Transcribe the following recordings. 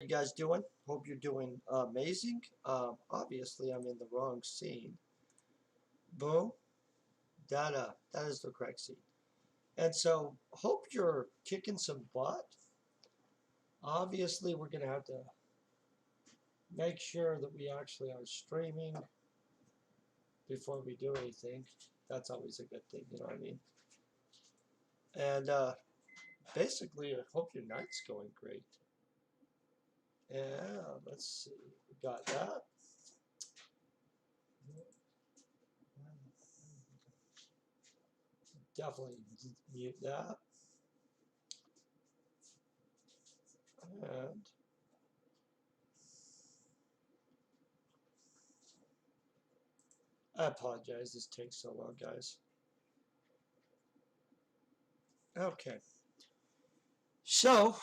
you guys doing? Hope you're doing amazing. Obviously, I'm in the wrong scene. Boom. That is the correct scene. And so, hope you're kicking some butt. Obviously, we're going to have to make sure that we actually are streaming before we do anything. That's always a good thing, you know what I mean? And basically, I hope your night's going great. Yeah, let's see. We got that. Definitely mute that. And I apologize, this takes so long, guys. Okay. So,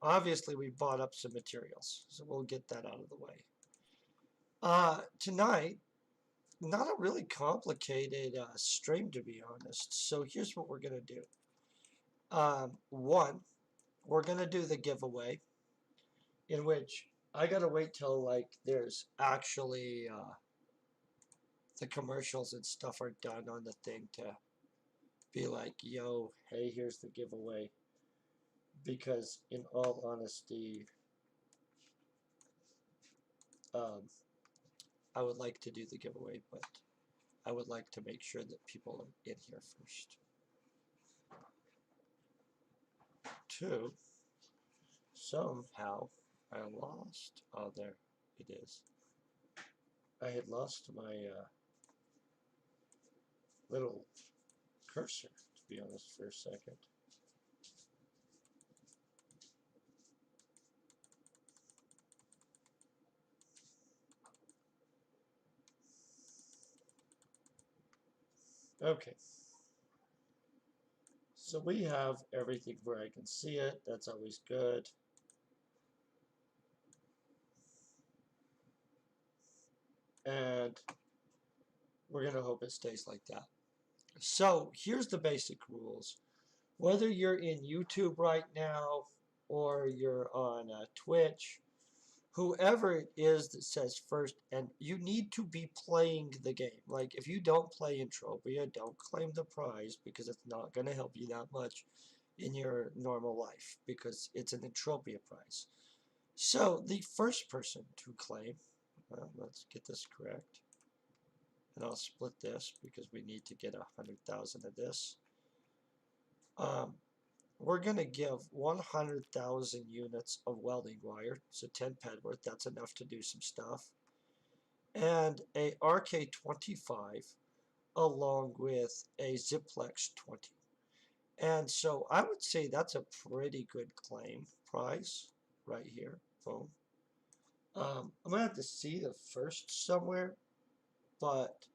obviously, we bought up some materials, so we'll get that out of the way. Tonight, not a really complicated stream, to be honest. So, here's what we're going to do. One, we're going to do the giveaway, in which I got to wait till, like, there's actually the commercials and stuff are done on the thing to be like, yo, hey, here's the giveaway. Because, in all honesty, I would like to do the giveaway, but I would like to make sure that people are in here first. Two, somehow I lost. Oh, there it is. I had lost my little cursor, to be honest, for a second. Okay. So we have everything where I can see it. That's always good. And we're going to hope it stays like that. So here's the basic rules. Whether you're in YouTube right now or you're on Twitch, whoever it is that says first, and you need to be playing the game. Like, if you don't play Entropia, don't claim the prize because it's not going to help you that much in your normal life because it's an Entropia prize. So, the first person to claim, well, let's get this correct. And I'll split this because we need to get 100,000 of this. We're going to give 100,000 units of welding wire, so 10 Pedworth, that's enough to do some stuff, and a RK25 along with a Ziplex 20. And so I would say that's a pretty good claim price right here. Boom. I'm going to have to see the first somewhere, but,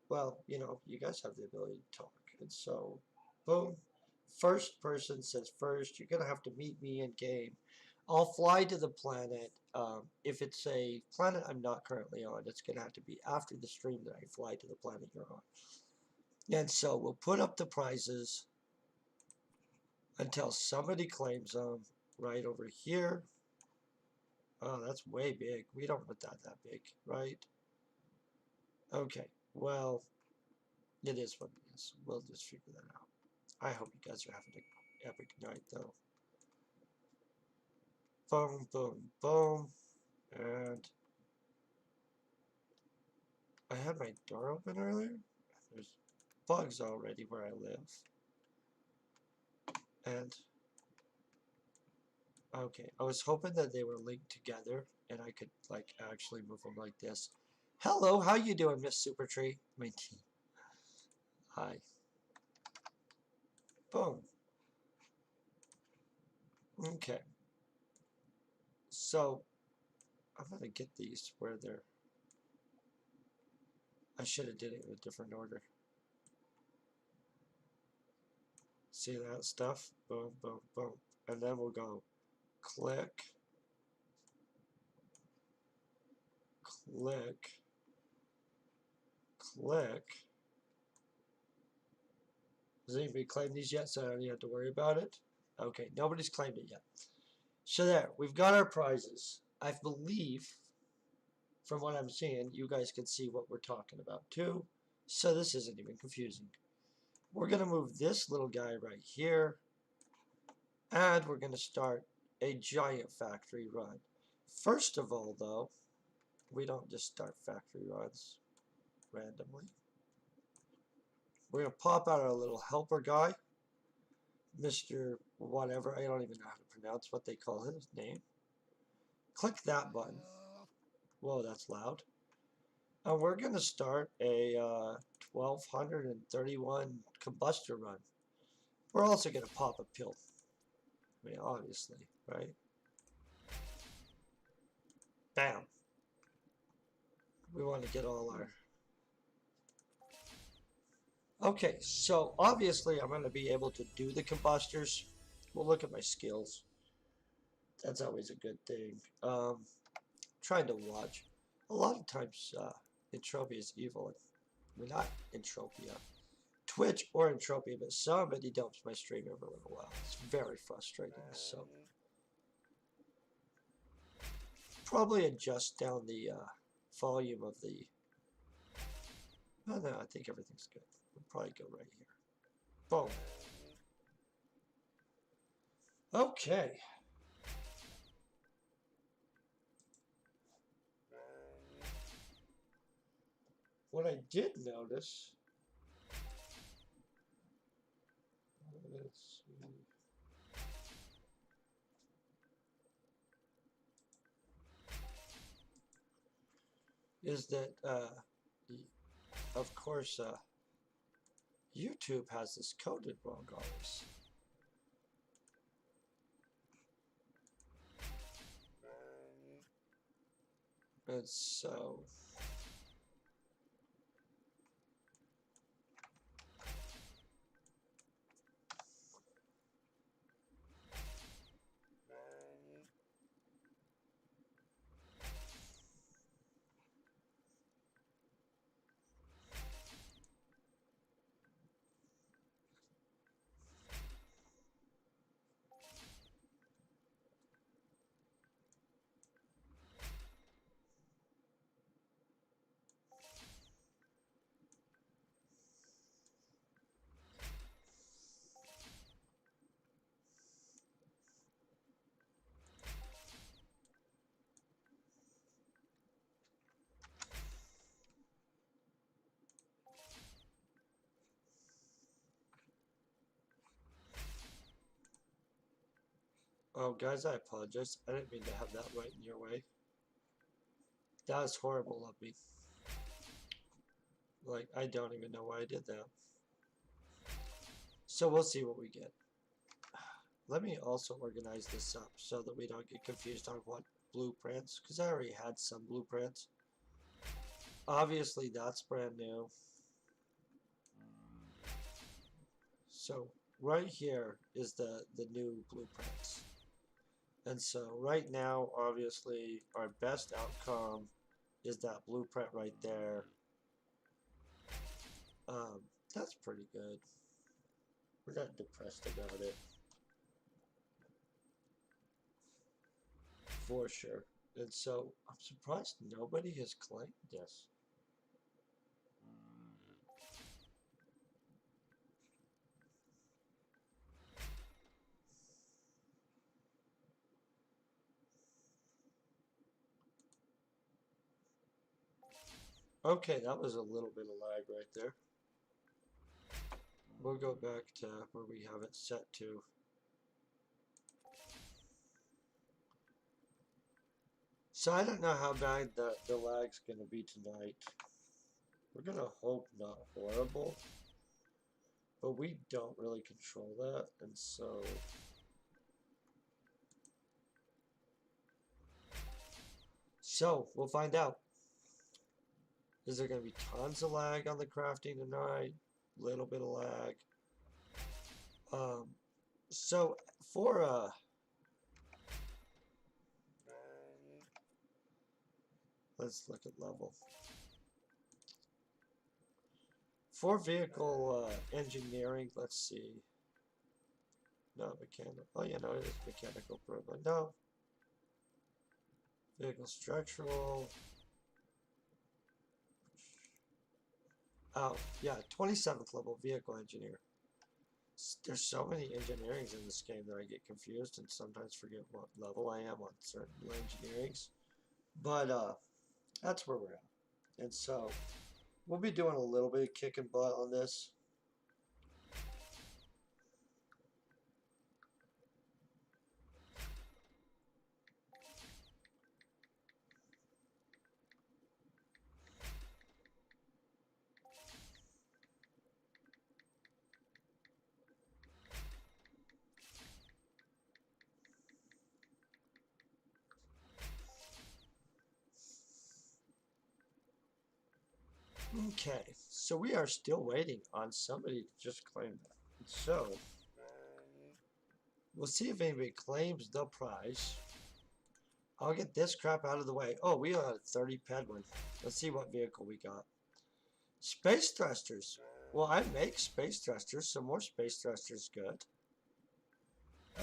well, you know, you guys have the ability to talk. And so, boom. First person says first. You're going to have to meet me in game. I'll fly to the planet. If it's a planet I'm not currently on, it's going to have to be after the stream that I fly to the planet you're on. And so we'll put up the prizes until somebody claims them right over here. Oh, that's way big. We don't want that big, right? Okay, well, it is what it is. We'll just figure that out. I hope you guys are having an epic night, though. Boom, boom, boom. And I had my door open earlier. There's bugs already where I live. And, okay, I was hoping that they were linked together and I could, like, actually move them like this. Hello, how you doing, Miss Supertree? My team. Hi. Boom. Okay. So, I'm going to get these where they're... I should have did it in a different order. See that stuff? Boom, boom, boom. And then we'll go click, click, click. Has anybody claimed these yet, so I don't have to worry about it? Okay, nobody's claimed it yet. So there, we've got our prizes. I believe, from what I'm seeing, you guys can see what we're talking about too. So this isn't even confusing. We're going to move this little guy right here. And we're going to start a giant factory run. First of all, though, we don't just start factory runs randomly. We're going to pop out our little helper guy. Mr. Whatever, I don't even know how to pronounce what they call his name. Click that button. Whoa, that's loud. And we're going to start a 1231 Combustor run. We're also going to pop a pill. I mean, obviously, right? Bam. We want to get all our... Okay, so obviously I'm going to be able to do the combustors. We'll look at my skills. That's always a good thing. Trying to watch. A lot of times entropy is evil. I mean, not entropia. Twitch or entropia, but somebody dumps my stream every little while. It's very frustrating. So probably adjust down the volume of the... Oh, no, I think everything's good. We'll probably go right here. Boom. Okay. What I did notice, let's see, is that, of course, YouTube has this coded wrong always. And so... Oh, guys, I apologize. I didn't mean to have that right in your way. That was horrible of me. Like, I don't even know why I did that. So we'll see what we get. Let me also organize this up so that we don't get confused on what blueprints, because I already had some blueprints. Obviously, that's brand new. So right here is the new blueprints. And so right now, obviously, our best outcome is that blueprint right there. That's pretty good. We're not depressed about it. For sure. And so I'm surprised nobody has claimed this. Okay, that was a little bit of lag right there. We'll go back to where we have it set to. So I don't know how bad the lag's going to be tonight. We're going to hope not horrible. But we don't really control that, and so... So, we'll find out. Is there going to be tons of lag on the crafting tonight? Little bit of lag. So, for let's look at level. For vehicle engineering, let's see. No, mechanical. Oh, yeah, no, it is mechanical improvement. No. Vehicle structural. Oh, yeah, 27th level vehicle engineer. There's so many engineerings in this game that I get confused and sometimes forget what level I am on certain engineerings. But that's where we're at. And so we'll be doing a little bit of kicking butt on this. Okay, so we are still waiting on somebody to just claim that. So we'll see if anybody claims the prize. I'll get this crap out of the way. Oh, we got a 30 Pedwin. Let's see what vehicle we got. Space thrusters. Well, I make space thrusters, so more space thrusters good.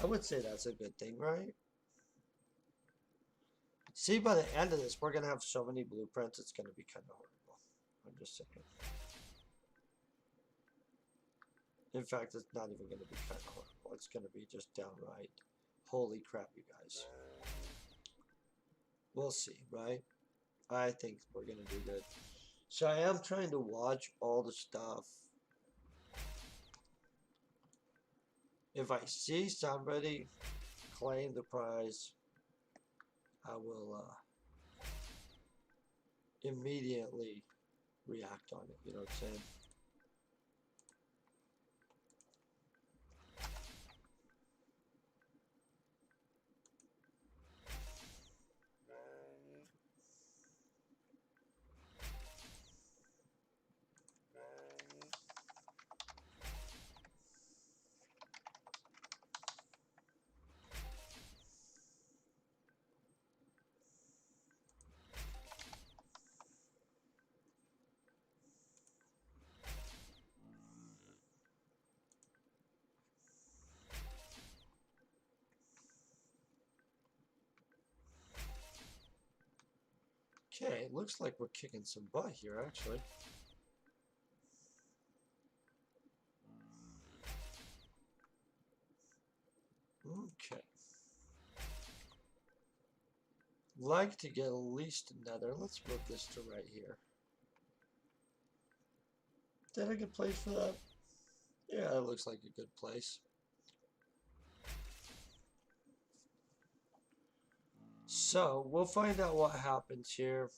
I would say that's a good thing, right? See, by the end of this, we're going to have so many blueprints, it's going to be kind of horrible. I'm just saying. In fact, it's not even going to be kind of horrible. It's going to be just downright, holy crap, you guys. We'll see, right? I think we're going to do good. So I am trying to watch all the stuff. If I see somebody claim the prize, I will immediately react on it. You know what I'm saying? Okay, it looks like we're kicking some butt here, actually. Okay. Like to get at least another. Let's move this to right here. Did I get place for that? Yeah, it looks like a good place. So, we'll find out what happens here.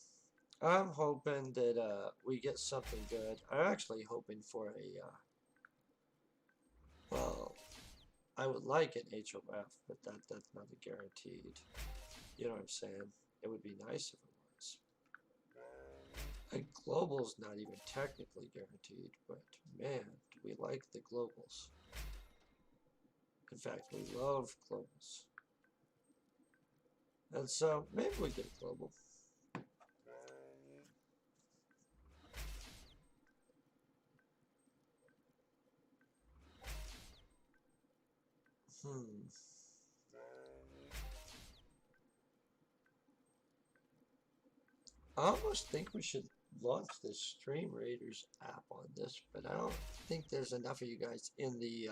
I'm hoping that we get something good. I'm actually hoping for a, well, I would like an HOF, but that's not a guaranteed. You know what I'm saying? It would be nice if it was. A global's not even technically guaranteed, but man, do we like the globals. In fact, we love globals. And so, maybe we get a global. I almost think we should launch this Stream Raiders app on this, but I don't think there's enough of you guys in the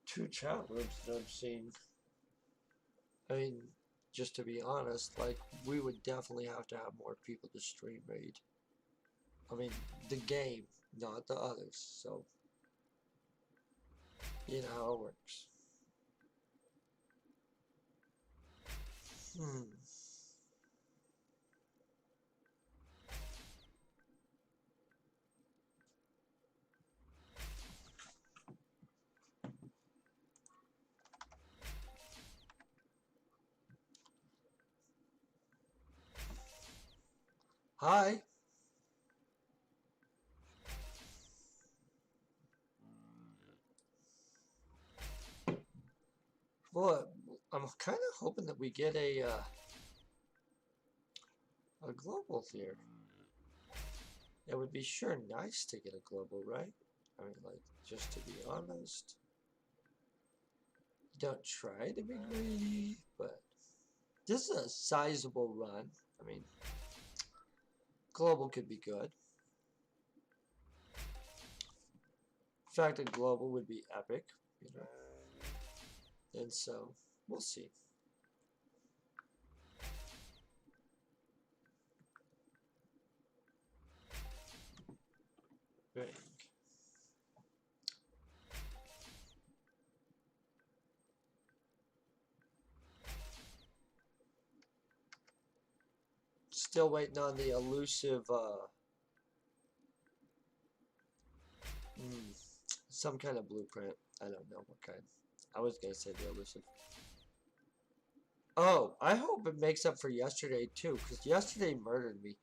2 chat rooms that I've seen. I mean, just to be honest, like, we would definitely have to have more people to stream raid. I mean, the game, not the others, so you know how it works. Hi. Well, I'm kind of hoping that we get a global here. It would be sure nice to get a global, right? I mean, like, just to be honest. Don't try to be greedy, but this is a sizable run. I mean, global could be good. In fact, a global would be epic, you know. And so, we'll see. Bang. Still waiting on the elusive, some kind of blueprint. I don't know what kind. I was going to say the elusive. Oh, I hope it makes up for yesterday too, because yesterday murdered me.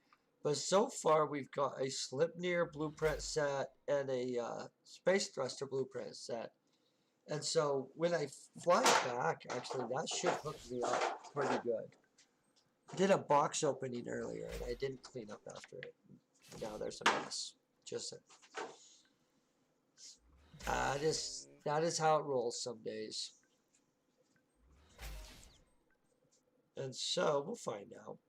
But so far, we've got a Sleipnir blueprint set and a Space Thruster blueprint set. And so when I fly back, actually, that should hook me up pretty good. I did a box opening earlier, and I didn't clean up after it. Now there's a mess. Just that is how it rolls some days. And so we'll find out.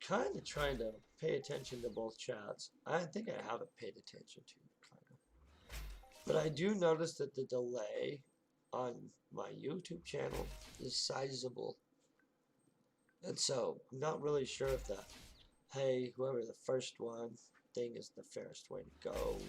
Kind of trying to pay attention to both chats. I think I haven't paid attention to kind of. But I do notice that the delay on my YouTube channel is sizable. And so I'm not really sure if that, hey, whoever the first one thing is the fairest way to go.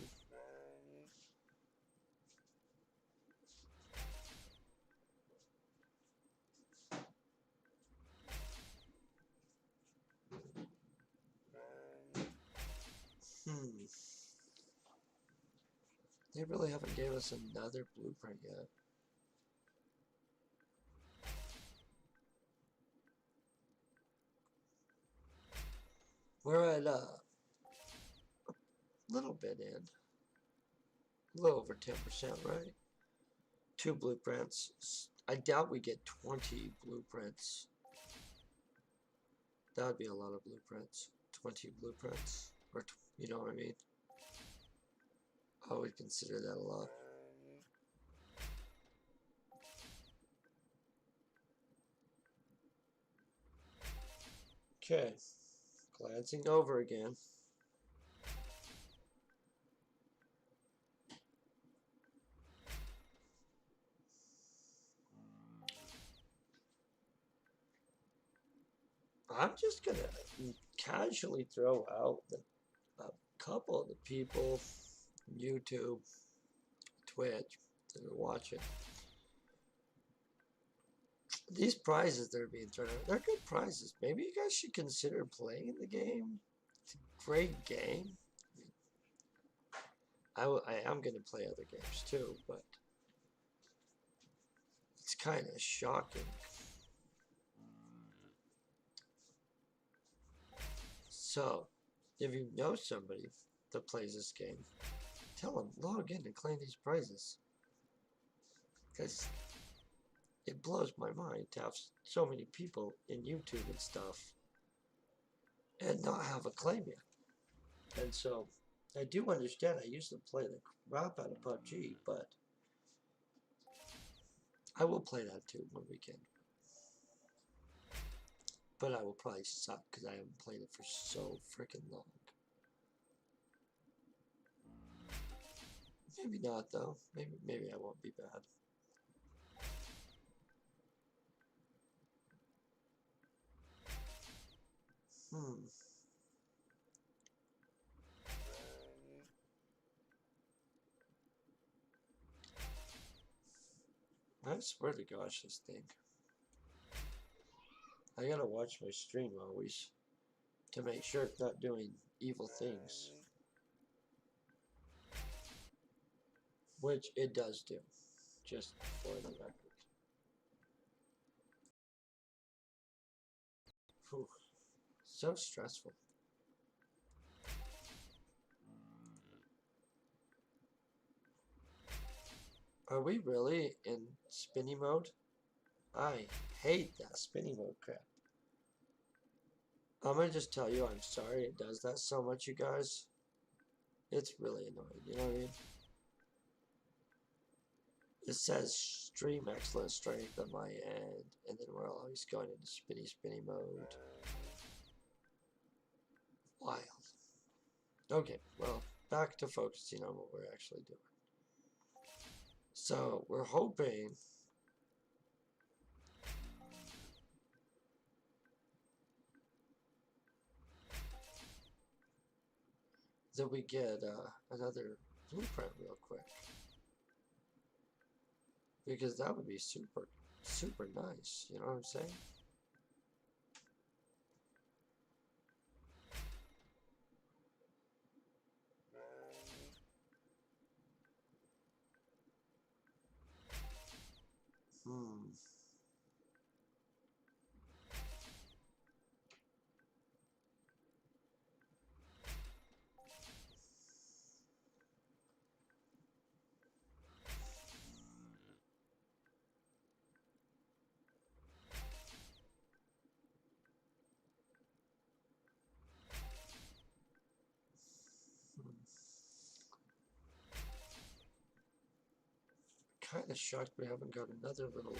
They really haven't gave us another blueprint yet. We're at a little bit in. A little over 10%, right? 2 blueprints. I doubt we get 20 blueprints. That would be a lot of blueprints. 20 blueprints. Or, you know what I mean? I would consider that a lot. Okay. Glancing over again. I'm just going to casually throw out a couple of the people from YouTube, Twitch, that are watching. These prizes that are being thrown out, they're good prizes. Maybe you guys should consider playing the game. It's a great game. I am going to play other games too, but it's kind of shocking. So, if you know somebody that plays this game, tell them, log in and claim these prizes. Because it blows my mind to have so many people in YouTube and stuff and not have a claim yet. And so, I do understand I used to play the crap out of PUBG, but I will play that too one weekend. But I will probably suck because I haven't played it for so freaking long. Maybe not though. Maybe I won't be bad. I swear to gosh, this thing. I gotta watch my stream always to make sure it's not doing evil things. Which it does do, just for the record. Whew. So stressful. Are we really in spinny mode? I hate that spinny mode crap. I'm gonna just tell you, I'm sorry it does that so much, you guys. It's really annoying, you know what I mean? It says stream excellent strength on my end, and then we're always going into spinny mode. Wild. Okay, well, back to focusing on what we're actually doing. So, we're hoping that we get another blueprint real quick. Because that would be super, super nice, you know what I'm saying? Hmm. Kind of shocked we haven't got another little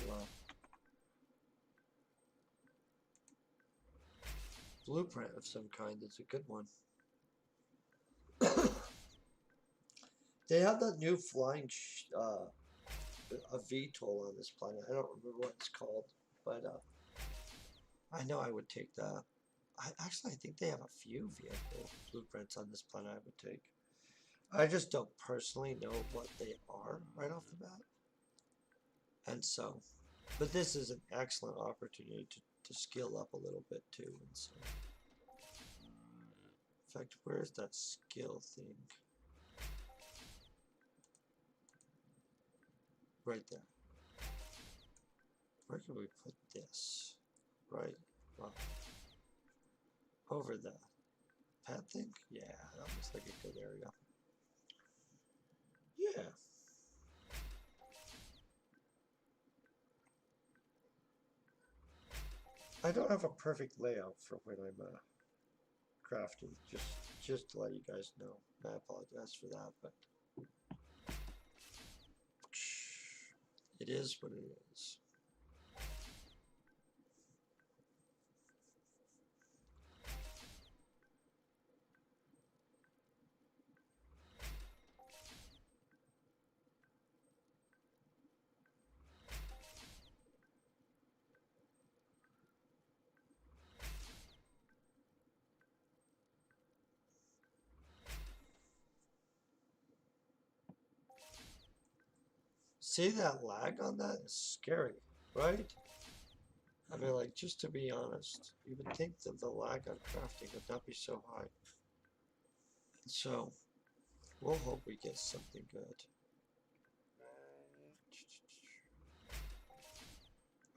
blueprint of some kind. It's a good one. They have that new flying a VTOL on this planet. I don't remember what it's called, but I know I would take that. I think they have a few vehicle blueprints on this planet I would take. I just don't personally know what they are right off the bat. And so, but this is an excellent opportunity to skill up a little bit too. And so, in fact, where's that skill thing? Right there. Where can we put this? Right. Well, over the pet thing? Yeah, that looks like a good area. Yeah. I don't have a perfect layout for when I'm crafting. Just to let you guys know. I apologize for that, but it is what it is. See that lag on that? It's scary, right? I mean, like, just to be honest, you would think that the lag on crafting would not be so high. So, we'll hope we get something good.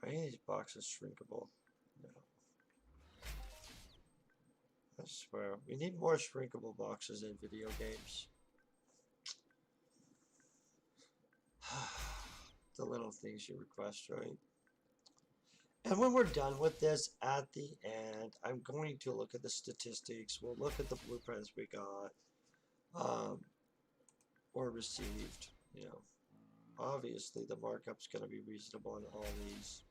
Are any of these boxes shrinkable? No. I swear, we need more shrinkable boxes in video games. The little things you request, right? And when we're done with this, at the end, I'm going to look at the statistics. We'll look at the blueprints we got, or received. You know, obviously the markup's going to be reasonable on all these.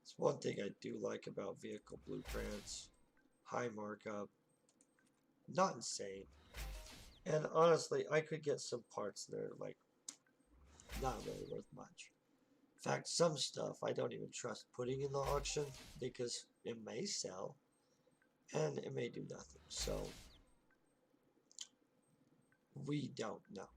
It's one thing I do like about vehicle blueprints. High markup. Not insane. And honestly, I could get some parts that are like not really worth much. In fact, some stuff I don't even trust putting in the auction because it may sell and it may do nothing. So we don't know.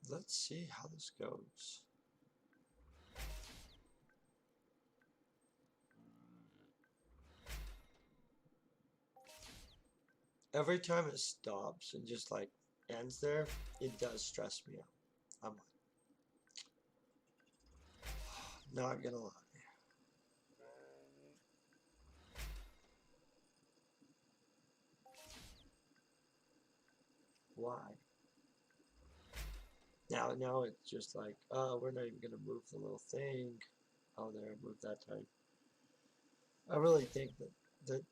Let's see how this goes. Every time it stops and just like ends there, it does stress me out. I'm like, Not gonna lie. Why? Now it's just like, oh, we're not even gonna move the little thing. Oh, there, I moved that time. I really think that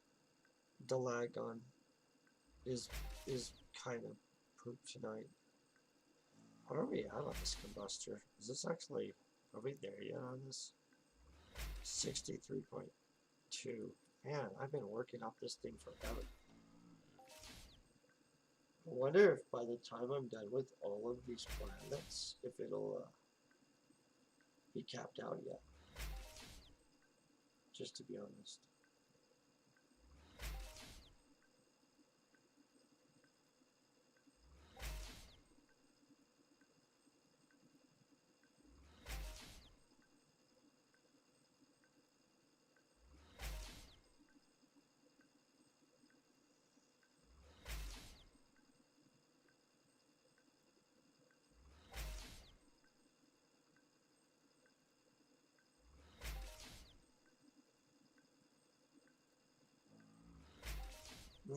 the lag on is kind of poop tonight. What are we at on this combustor? Is this actually, are we there yet on this? 63.2. Man, I've been working off this thing forever. I wonder if by the time I'm done with all of these planets, if it'll be capped out yet. Just to be honest.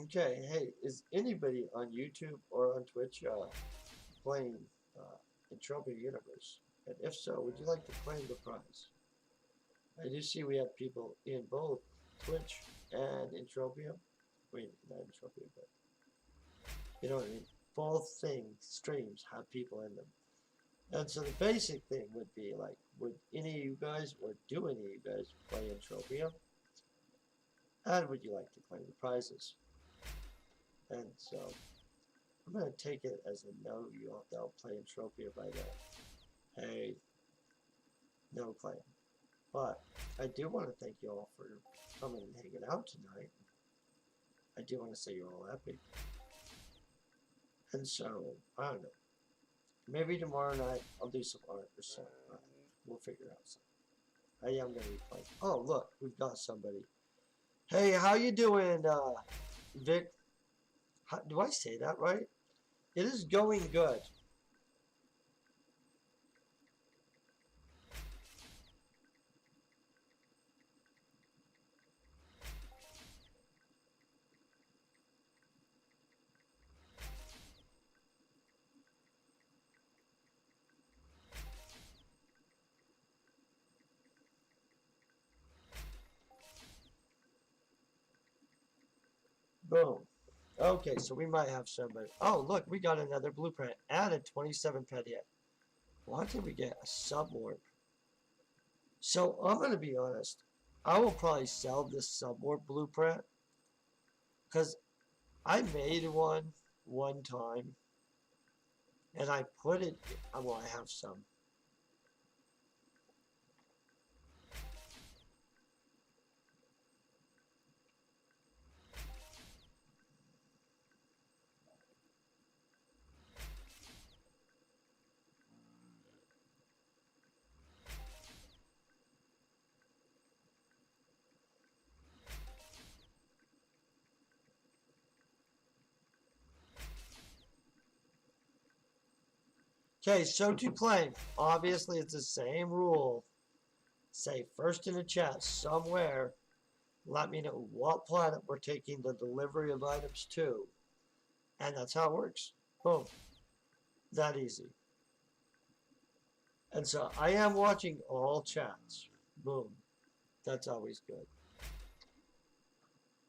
Okay, hey, is anybody on YouTube or on Twitch playing Entropia Universe? And if so, would you like to claim the prize? I do see we have people in both Twitch and Entropia. Wait, not Entropia, but you know what I mean? Both things, streams, have people in them. And so the basic thing would be like, would any of you guys, or do any of you guys play Entropia? And would you like to claim the prizes? And so I'm going to take it as a no, you all don't play Entropia by that. Hey, no claim. But I do want to thank you all for coming and hanging out tonight. I do want to say you're all epic. And so, I don't know. Maybe tomorrow night I'll do some art or something. We'll figure out something. I am going to be playing. Oh, look, we've got somebody. Hey, how you doing, Vic? Do I say that right? It is going good. Boom. Okay, so we might have somebody. Oh, look, we got another blueprint. Added 27 pet yet. Why did we get a subwarp? So I'm going to be honest. I will probably sell this subwarp blueprint. Because I made one time. And I put it, well, I have some. Okay, so to claim, obviously it's the same rule. Say first in the chat somewhere, let me know what planet we're taking the delivery of items to. And that's how it works. Boom. That easy. And so I am watching all chats. Boom. That's always good.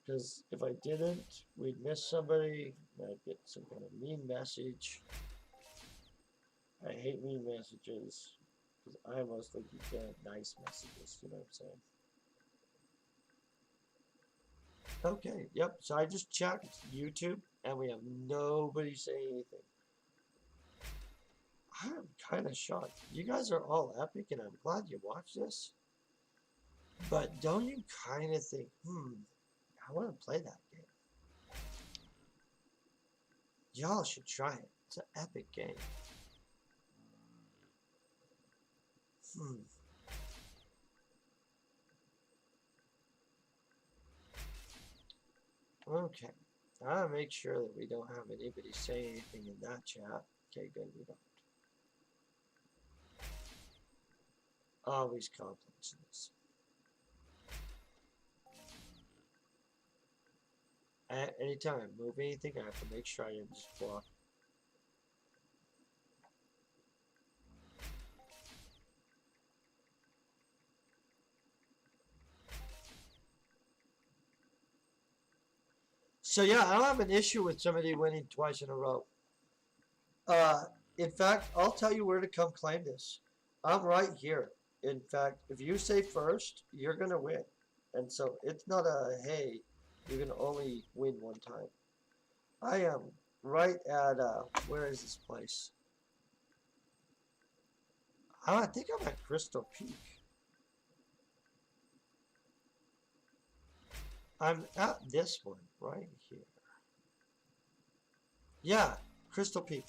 Because if I didn't, we'd miss somebody. I'd get some kind of mean message. I hate mean messages. Because I mostly get nice messages. You know what I'm saying? Okay, yep. So I just checked YouTube, and we have nobody saying anything. I'm kind of shocked. You guys are all epic, and I'm glad you watched this. But don't you kind of think, I want to play that game. Y'all should try it. It's an epic game. Okay. I'll make sure that we don't have anybody say anything in that chat. Okay, good, we don't. Always complexes. Anytime I move anything, I have to make sure I didn't just block. So yeah, I don't have an issue with somebody winning twice in a row. Uh, in fact, I'll tell you where to come claim this. I'm right here. In fact, if you say first, you're gonna win. And so it's not a hey, you can only win one time. I am right at where is this place? I think I'm at Crystal Peak. I'm at this one right here. Yeah, Crystal Peak.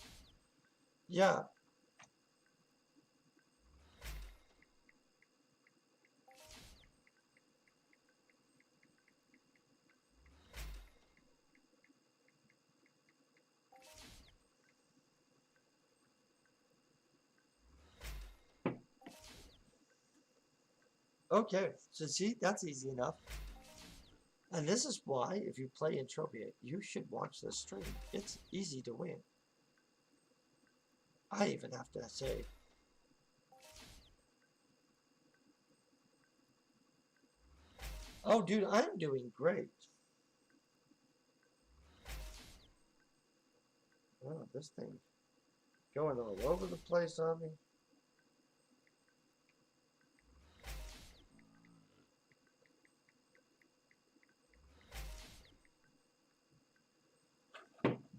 Yeah. Okay, so see, that's easy enough. And this is why, if you play Entropia, you should watch this stream. It's easy to win. I even have to say. Oh, dude, I'm doing great. Oh, this thing going all over the place on me.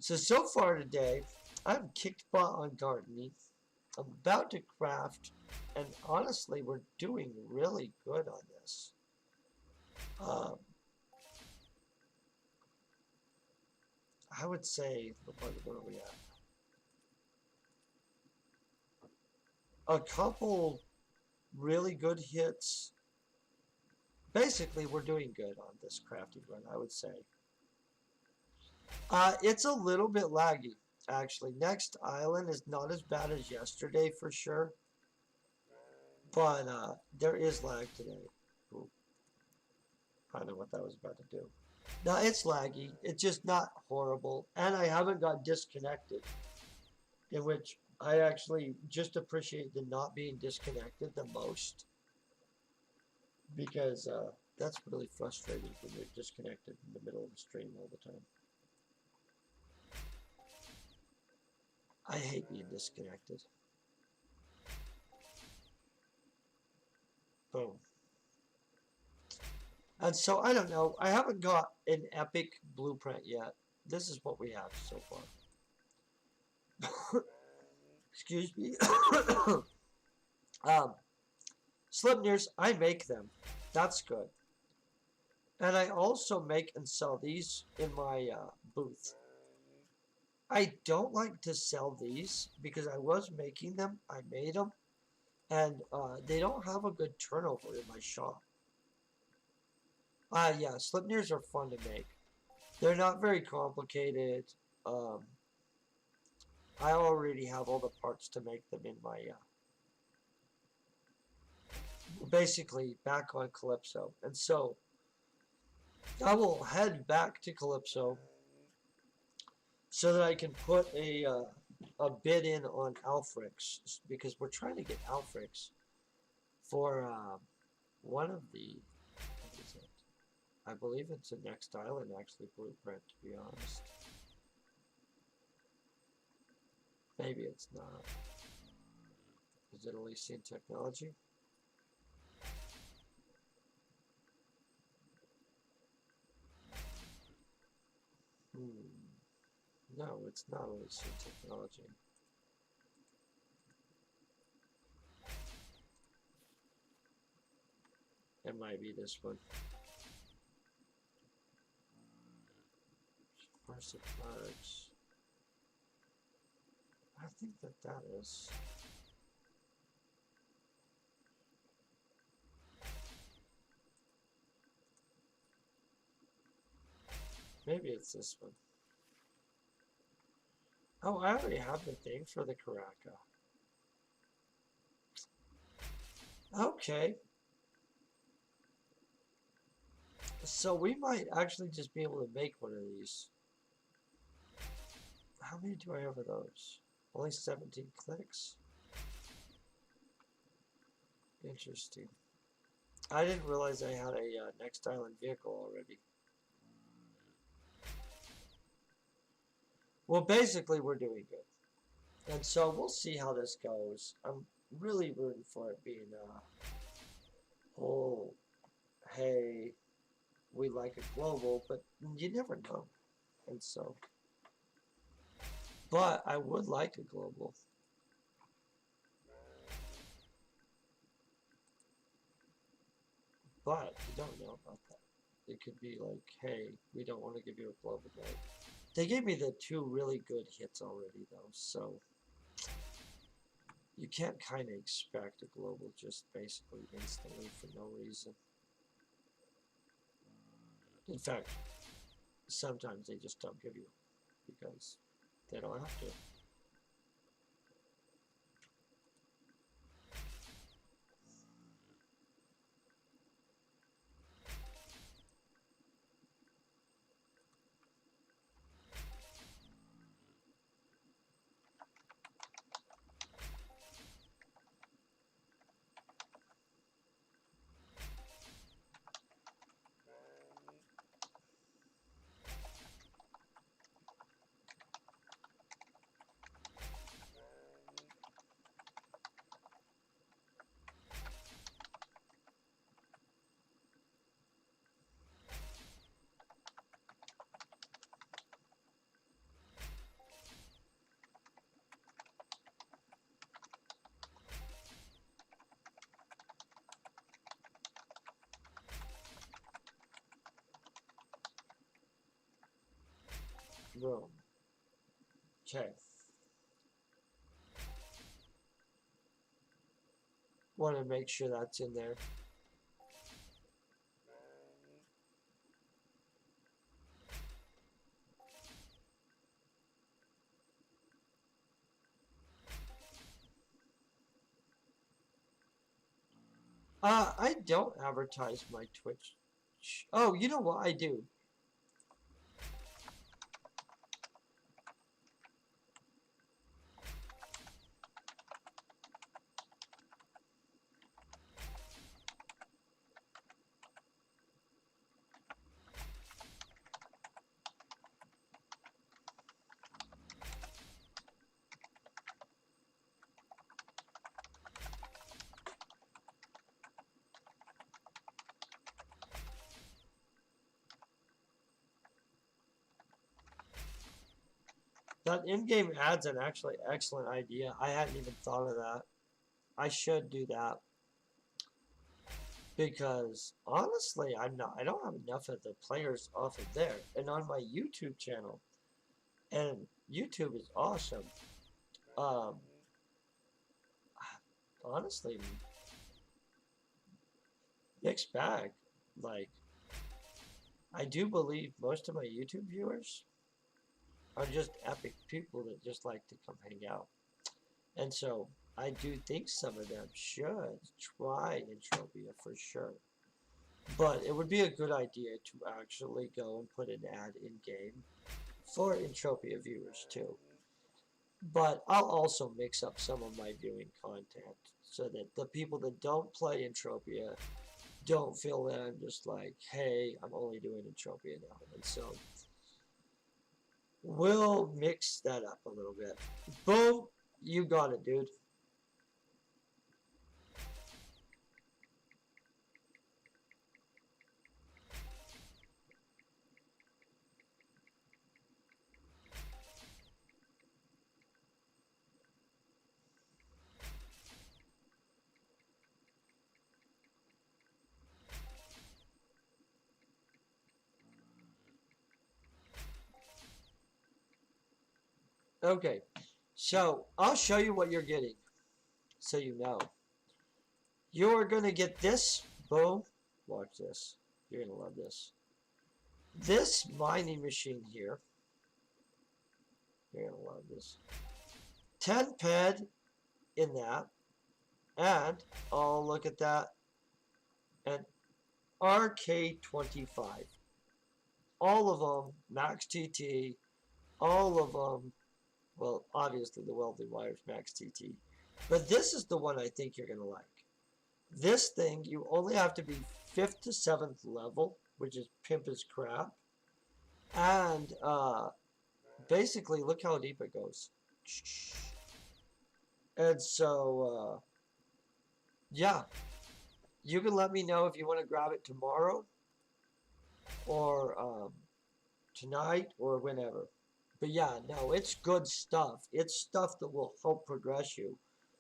So far today, I've kicked butt on gardening. I'm about to craft, and honestly, we're doing really good on this. I would say, what are we at? A couple really good hits. Basically, we're doing good on this crafting run, I would say. It's a little bit laggy, actually. Next Island is not as bad as yesterday for sure. But there is lag today. Ooh. I don't know what that was about to do. No, it's laggy. It's just not horrible. And I haven't got disconnected. In which I actually just appreciate the not being disconnected the most. Because that's really frustrating when you're disconnected in the middle of the stream all the time. I hate being disconnected. Boom. And so, I don't know. I haven't got an epic blueprint yet. This is what we have so far. Excuse me. Sleipnirs, I make them. That's good. And I also make and sell these in my booth. I don't like to sell these because I was making them. I made them. And they don't have a good turnover in my shop. Yeah, Sleipnirs are fun to make. They're not very complicated. I already have all the parts to make them in my, basically back on Calypso. And so, I will head back to Calypso so that I can put a bid in on Alfrix, because we're trying to get Alfrix for one of the, what is it? I believe it's a Next Island actually blueprint, to be honest. Maybe it's not. Is it Elysian technology? No, it's not Elysian technology. It might be this one. Immersive products. I think that is. Maybe it's this one. Oh, I already have the thing for the Karaka. Okay. So we might actually just be able to make one of these. How many do I have of those? Only 17 clicks? Interesting. I didn't realize I had a Next Island Vehicle already. Well, basically, we're doing good. And so we'll see how this goes. I'm really rooting for it being oh, hey, we like a global, but you never know. And so, but I would like a global. But you don't know about that. It could be like, hey, we don't want to give you a global night. They gave me the two really good hits already, though, so you can't kind of expect a global just basically instantly for no reason. In fact, sometimes they just don't give you because they don't have to. Boom. Okay. Want to make sure that's in there. I don't advertise my Twitch. Oh, you know what? I do. That in-game ad's an actually excellent idea. I hadn't even thought of that. I should do that because honestly, I don't have enough of the players off of there and on my YouTube channel. And YouTube is awesome. Um, honestly, mixed bag. Like, I do believe most of my YouTube viewers are just epic people that just like to come hang out. And so I do think some of them should try Entropia for sure. But it would be a good idea to actually go and put an ad in game for Entropia viewers too. But I'll also mix up some of my viewing content so that the people that don't play Entropia don't feel that I'm just like, hey, I'm only doing Entropia now. And so we'll mix that up a little bit. Boom, you got it, dude. Okay, so I'll show you what you're getting so you know. You're going to get this. Boom. Watch this. You're going to love this. This mining machine here. You're going to love this. 10 ped in that. And I'll look at that. And RK25. All of them, Max TT, all of them. Well, obviously the welding wire's Max TT. But this is the one I think you're going to like. This thing, you only have to be 5th to 7th level, which is pimp as crap. And basically, look how deep it goes. And so, yeah. You can let me know if you want to grab it tomorrow or tonight or whenever. But yeah, no, it's good stuff. It's stuff that will help progress you.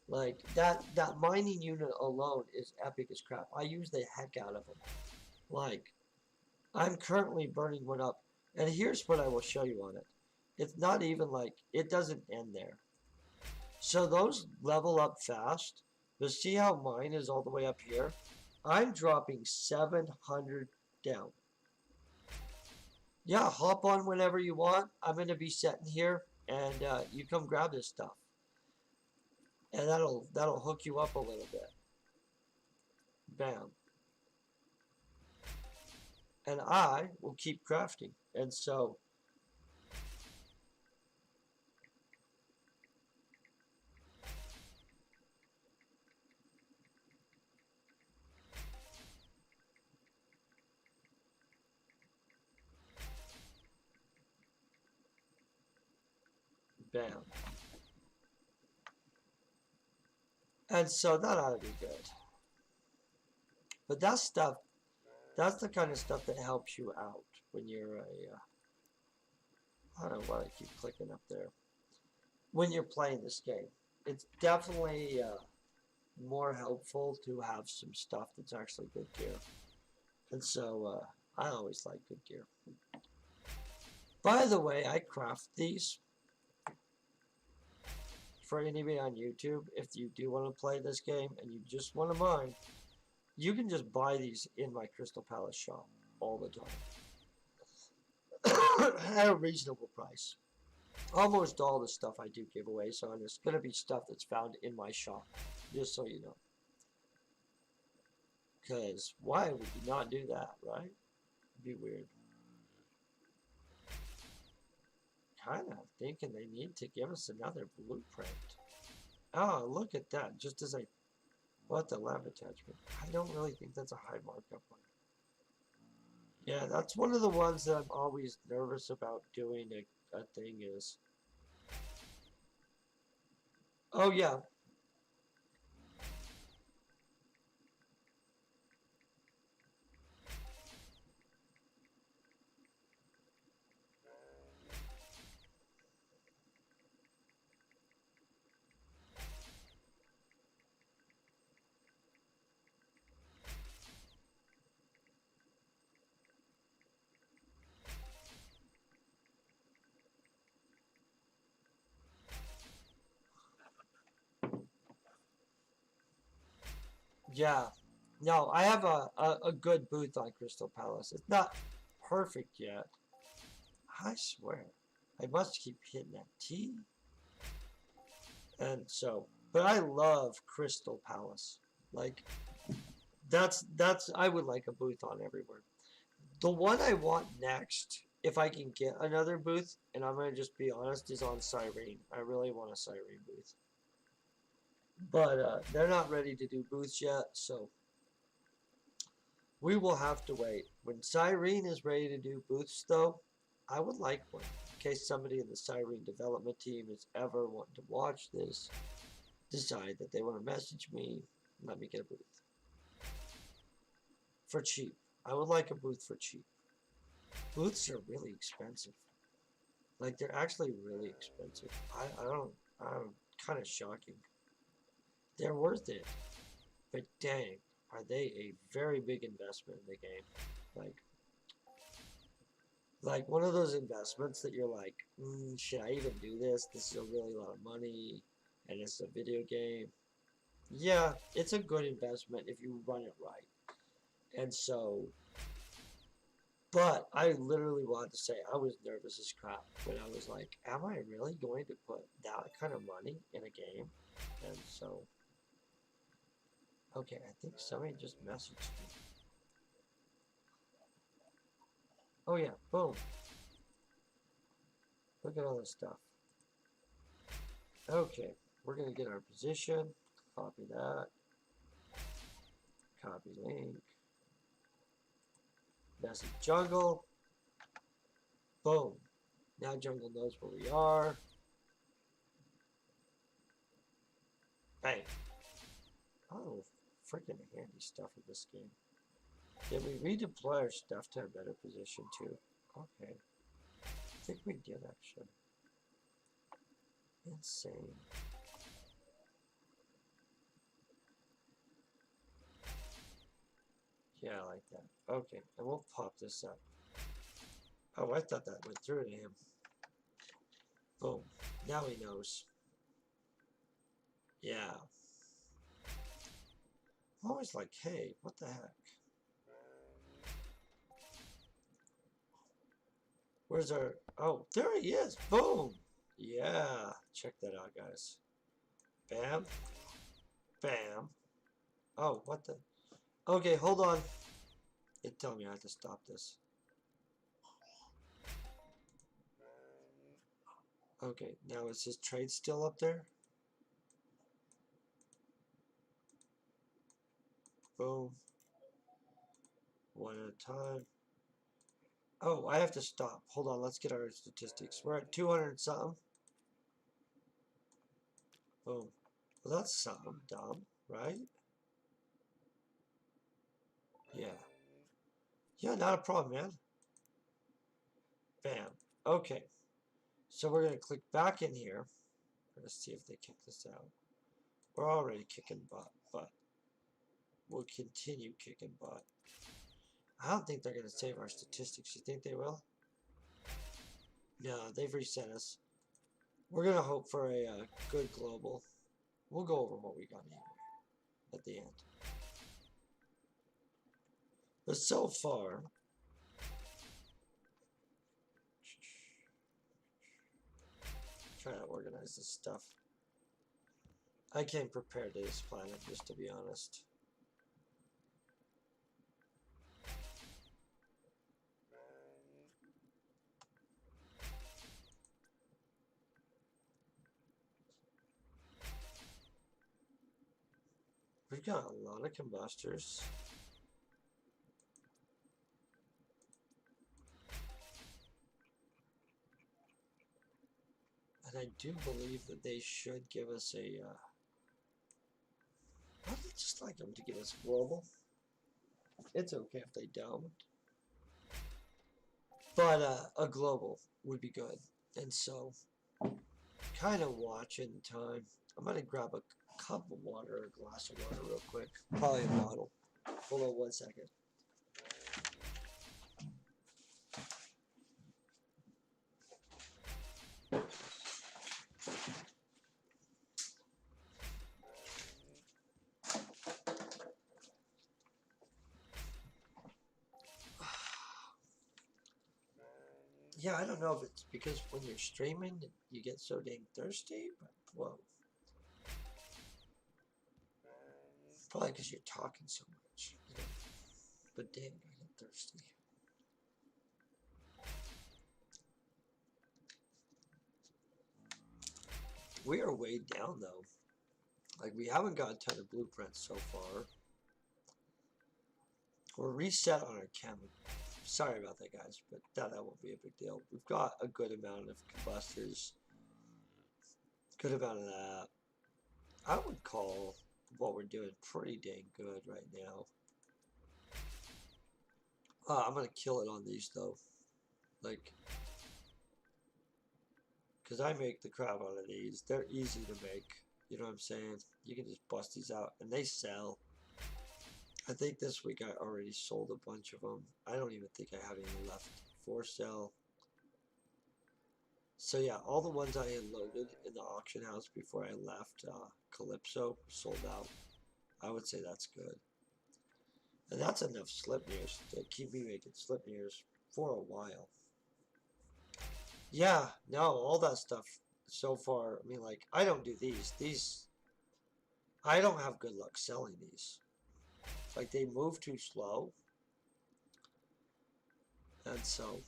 Like, that mining unit alone is epic as crap. I use the heck out of them. Like, I'm currently burning one up. And here's what I will show you on it. It's not even like, it doesn't end there. So those level up fast. But see how mine is all the way up here? I'm dropping 700 down. Yeah, hop on whenever you want. I'm going to be sitting here, and you come grab this stuff. And that'll hook you up a little bit. Bam. And I will keep crafting. And so, bam. And so that ought to be good. But that stuff, that's the kind of stuff that helps you out when you're I don't know why I keep clicking up there. When you're playing this game, it's definitely more helpful to have some stuff that's actually good gear. And so I always like good gear. By the way, I craft these for anybody on YouTube. If you do want to play this game and you just want to mine, you can just buy these in my Crystal Palace shop all the time at a reasonable price. Almost all the stuff I do give away, so it's going to be stuff that's found in my shop, just so you know. Because why would you not do that, right? It'd be weird. Kind of thinking they need to give us another blueprint. Oh, look at that. Just as I... What, the lab attachment? I don't really think that's a high markup one. Yeah, that's one of the ones that I'm always nervous about doing a thing is... Oh, yeah. Yeah. No, I have a good booth on Crystal Palace. It's not perfect yet. I swear. I must keep hitting that T. And so, but I love Crystal Palace. Like, that's I would like a booth on everywhere. The one I want next, if I can get another booth, and I'm going to just be honest, is on Cyrene. I really want a Cyrene booth. But they're not ready to do booths yet, so we will have to wait. When Cyrene is ready to do booths, though, I would like one. In case somebody in the Cyrene development team is ever wanting to watch this, decide that they want to message me, let me get a booth. For cheap. I would like a booth for cheap. Booths are really expensive. Like, they're actually really expensive. I'm kind of shocking. They're worth it. But dang, are they a very big investment in the game. Like one of those investments that you're like, should I even do this? This is a really lot of money, and it's a video game. Yeah, it's a good investment if you run it right. And so, but I literally wanted to say I was nervous as crap when I was like, am I really going to put that kind of money in a game? And so, Okay, I think somebody just messaged me. Oh yeah, boom. Look at all this stuff. Okay, we're gonna get our position. Copy that. Copy link. Message jungle. Boom. Now jungle knows where we are. Bang. Oh, freaking handy stuff in this game. Did we redeploy our stuff to a better position too? Okay. I think we did actually. Insane. Yeah, I like that. Okay, and we'll pop this up. Oh, I thought that went through to him. Boom. Now he knows. Yeah. I'm always like, hey, what the heck? Where's our... Oh, there he is. Boom. Yeah. Check that out, guys. Bam. Bam. Oh, what the... Okay, hold on. It told me I had to stop this. Okay, now is his trade still up there? Boom. One at a time. Oh, I have to stop. Hold on, let's get our statistics. We're at 200 something. Boom. Well, that's something dumb, right? Yeah. Yeah, not a problem, man. Bam. Okay. So we're going to click back in here. Let's see if they kick this out. We're already kicking butt, but we'll continue kicking butt. I don't think they're going to save our statistics. You think they will? No, they've reset us. We're going to hope for a good global. We'll go over what we got anyway at the end. But so far, trying to organize this stuff. I came prepared to this planet, just to be honest. We've got a lot of combustors. And I do believe that they should give us a... I'd just like them to give us global. It's okay if they don't. But a global would be good. And so, kind of watching time. I'm going to grab a cup of water or a glass of water real quick. Probably a bottle. Hold on 1 second. Yeah, I don't know if it's because when you're streaming, you get so dang thirsty, but whoa. Probably because you're talking so much. You know? But dang, I get thirsty. We are way down, though. Like, we haven't got a ton of blueprints so far. We're reset on our chem. Sorry about that, guys, but that won't be a big deal. We've got a good amount of combustors. Good amount of that. I would call what we're doing pretty dang good right now. I'm going to kill it on these, though. Like, because I make the crap out of these. They're easy to make. You know what I'm saying? You can just bust these out, and they sell. I think this week I already sold a bunch of them. I don't even think I have any left for sale. So yeah, all the ones I unloaded in the auction house before I left Calypso sold out. I would say that's good. And that's enough Sleipnirs to keep me making Sleipnirs for a while. Yeah, no, all that stuff so far, I mean, like, I don't do these. I don't have good luck selling these. Like, they move too slow. And so,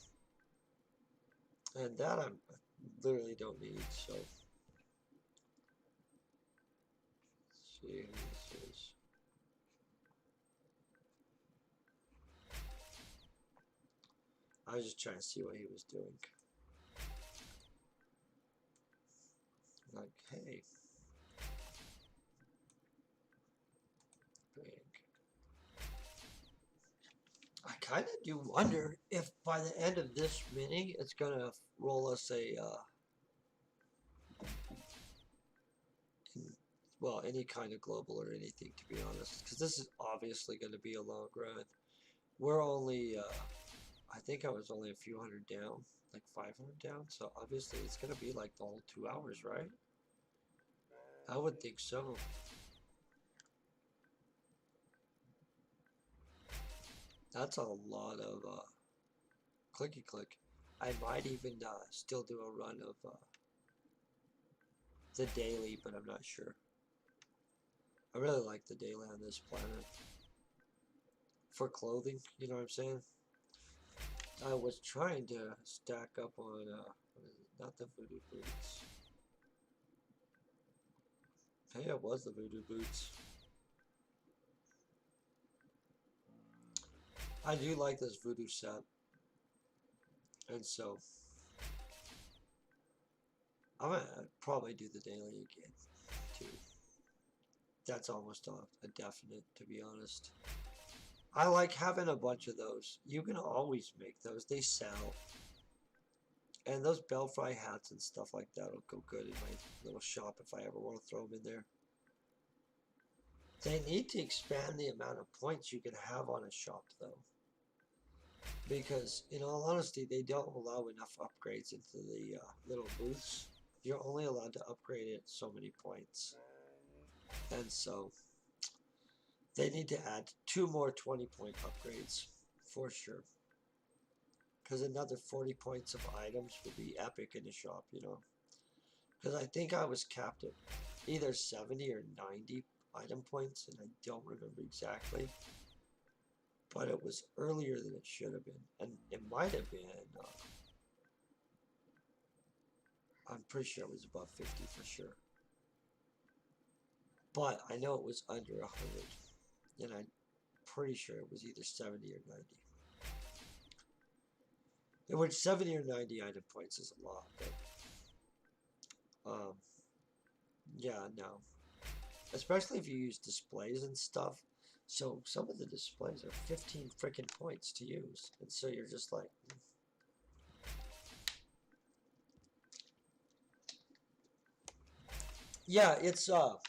and that I literally don't need, so. Let's see who this is. I was just trying to see what he was doing. Like, hey. Big. I kind of do wonder if by the end of this mini, it's going to roll us a, well, any kind of global or anything, to be honest. Because this is obviously going to be a long run. We're only, I think I was only a few hundred down, like 500 down. So obviously it's going to be like the whole 2 hours, right? I would think so. That's a lot of clicky click. I might even still do a run of the daily, but I'm not sure. I really like the daily on this planet. For clothing, you know what I'm saying? I was trying to stack up on, not the voodoo boots. Hey, it was the voodoo boots. I do like this voodoo set. And so, I'm going to probably do the daily again, too. That's almost a definite, to be honest. I like having a bunch of those. You can always make those. They sell. And those Belfry hats and stuff like that will go good in my little shop if I ever want to throw them in there. They need to expand the amount of points you can have on a shop, though. Because, in all honesty, they don't allow enough upgrades into the little booths. You're only allowed to upgrade it so many points. And so, they need to add 2 more 20-point upgrades, for sure. Because another 40 points of items would be epic in the shop, you know. Because I think I was capped at either 70 or 90 item points, and I don't remember exactly. But it was earlier than it should have been. And it might have been, I'm pretty sure it was above 50 for sure. But I know it was under 100. And I'm pretty sure it was either 70 or 90. In which 70 or 90 item points is a lot, but yeah, no. Especially if you use displays and stuff. So some of the displays are 15 freaking points to use. And so you're just like... Yeah, it's so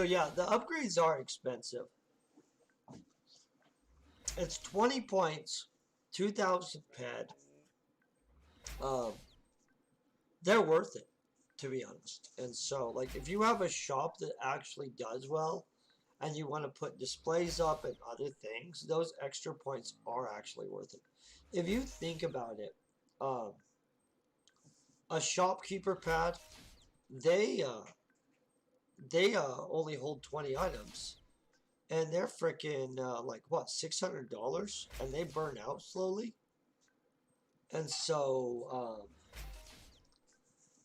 yeah, the upgrades are expensive. It's 20 points, 2,000 ped. They're worth it, to be honest. And so, like, if you have a shop that actually does well, and you want to put displays up and other things, those extra points are actually worth it. If you think about it, a shopkeeper pad, they only hold 20 items, and they're freaking like what, $600, and they burn out slowly. And so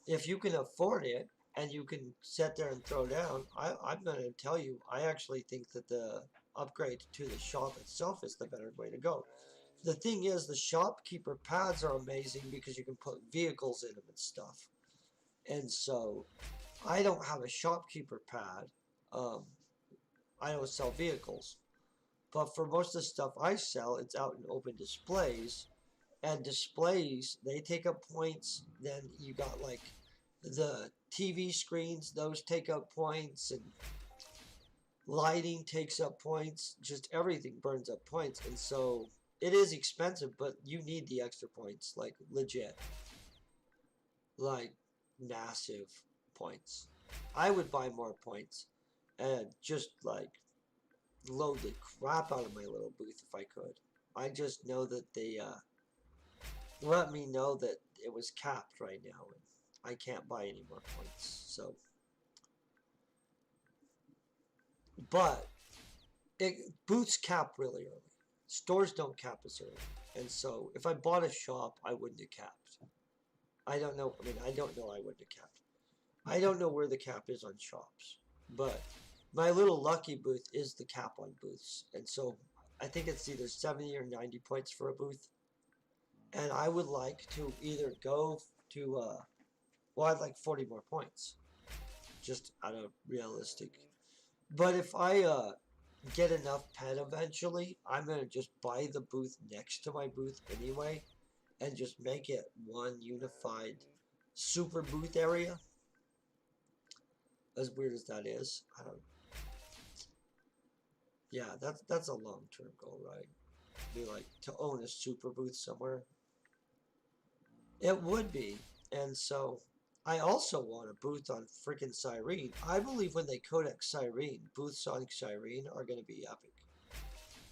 if you can afford it and you can sit there and throw down, I'm going to tell you, I actually think that the upgrade to the shop itself is the better way to go. The thing is, the shopkeeper pads are amazing because you can put vehicles in them and stuff. And so, I don't have a shopkeeper pad. I don't sell vehicles. But for most of the stuff I sell, it's out in open displays. And displays, they take up points. Then you got like the TV screens, those take up points. And lighting takes up points. Just everything burns up points. And so... it is expensive, but you need the extra points, like legit, like massive. points. I would buy more points and just like load the crap out of my little booth if I could. I just know that they let me know that it was capped right now and I can't buy any more points. So, but booths cap really early. Stores don't cap as early. And so if I bought a shop, I wouldn't have capped. I don't know. I mean, I don't know I wouldn't have capped. I don't know where the cap is on shops. But my little lucky booth is the cap on booths. And so I think it's either 70 or 90 points for a booth. And I would like to either go to, well, I'd like 40 more points. Just out of realistic. But if I get enough pet eventually, I'm going to just buy the booth next to my booth anyway. And just make it one unified super booth area. As weird as that is, I don't. Yeah, that's a long-term goal, right? Be like to own a super booth somewhere. It would be, and so I also want a booth on freaking Cyrene. I believe when they codex Cyrene, booths on Cyrene are going to be epic.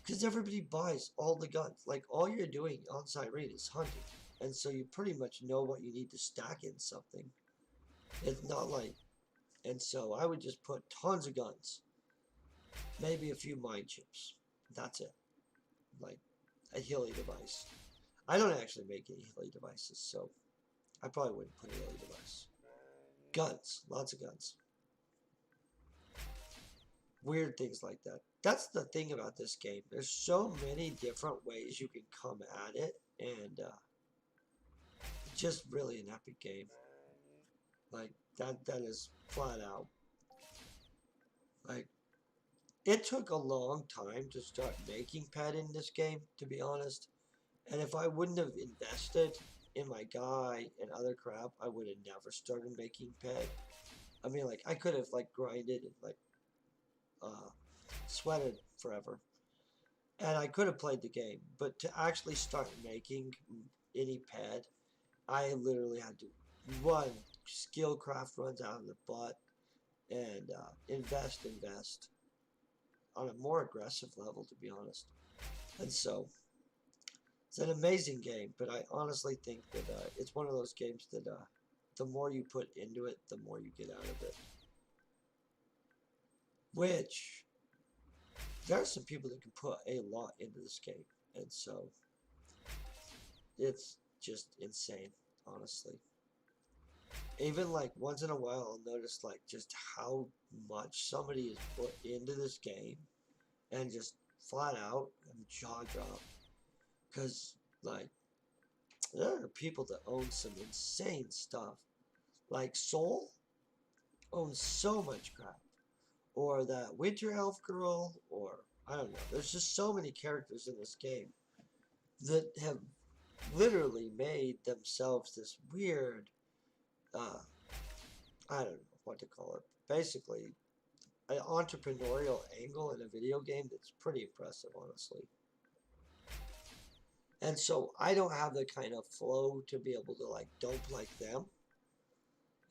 Because everybody buys all the guns. Like, all you're doing on Cyrene is hunting. And so you pretty much know what you need to stack in something. It's not like... And so I would just put tons of guns. Maybe a few mine chips. That's it. Like, a Healy device. I don't actually make any Healy devices, so I probably wouldn't put a Healy device. Guns. Lots of guns. Weird things like that. That's the thing about this game. There's so many different ways you can come at it, and just really an epic game. Like, that is flat out. Like, it took a long time to start making pet in this game, to be honest. And if I wouldn't have invested in my guy and other crap, I would have never started making pet. I mean, like, I could have, like, grinded and, like, sweated forever. And I could have played the game. But to actually start making any pet, I literally had to run skill craft runs out of the butt and invest on a more aggressive level, to be honest. And so it's an amazing game, but I honestly think that it's one of those games that the more you put into it, the more you get out of it. Which there are some people that can put a lot into this game, and so it's just insane, honestly. Even like once in a while I'll notice like just how much somebody is put into this game and just flat out I'm jaw dropped. Because like there are people that own some insane stuff. Like Soul owns so much crap. Or that Winter Elf girl, or I don't know. There's just so many characters in this game that have literally made themselves this weird I don't know what to call it. Basically, an entrepreneurial angle in a video game that's pretty impressive, honestly. And so I don't have the kind of flow to be able to like dope like them.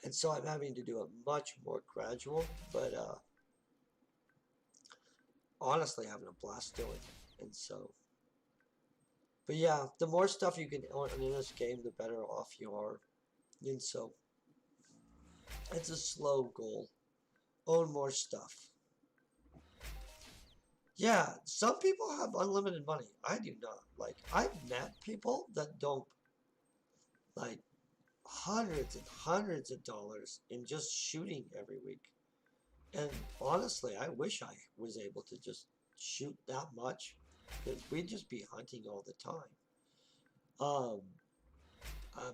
And so I'm having to do it much more gradual, but honestly having a blast doing it. And so, but yeah, the more stuff you can own in this game, the better off you are. And so it's a slow goal. Own more stuff. Yeah, some people have unlimited money. I do not. Like, I've met people that dump like hundreds and hundreds of dollars in just shooting every week. And honestly, I wish I was able to just shoot that much, because we'd just be hunting all the time.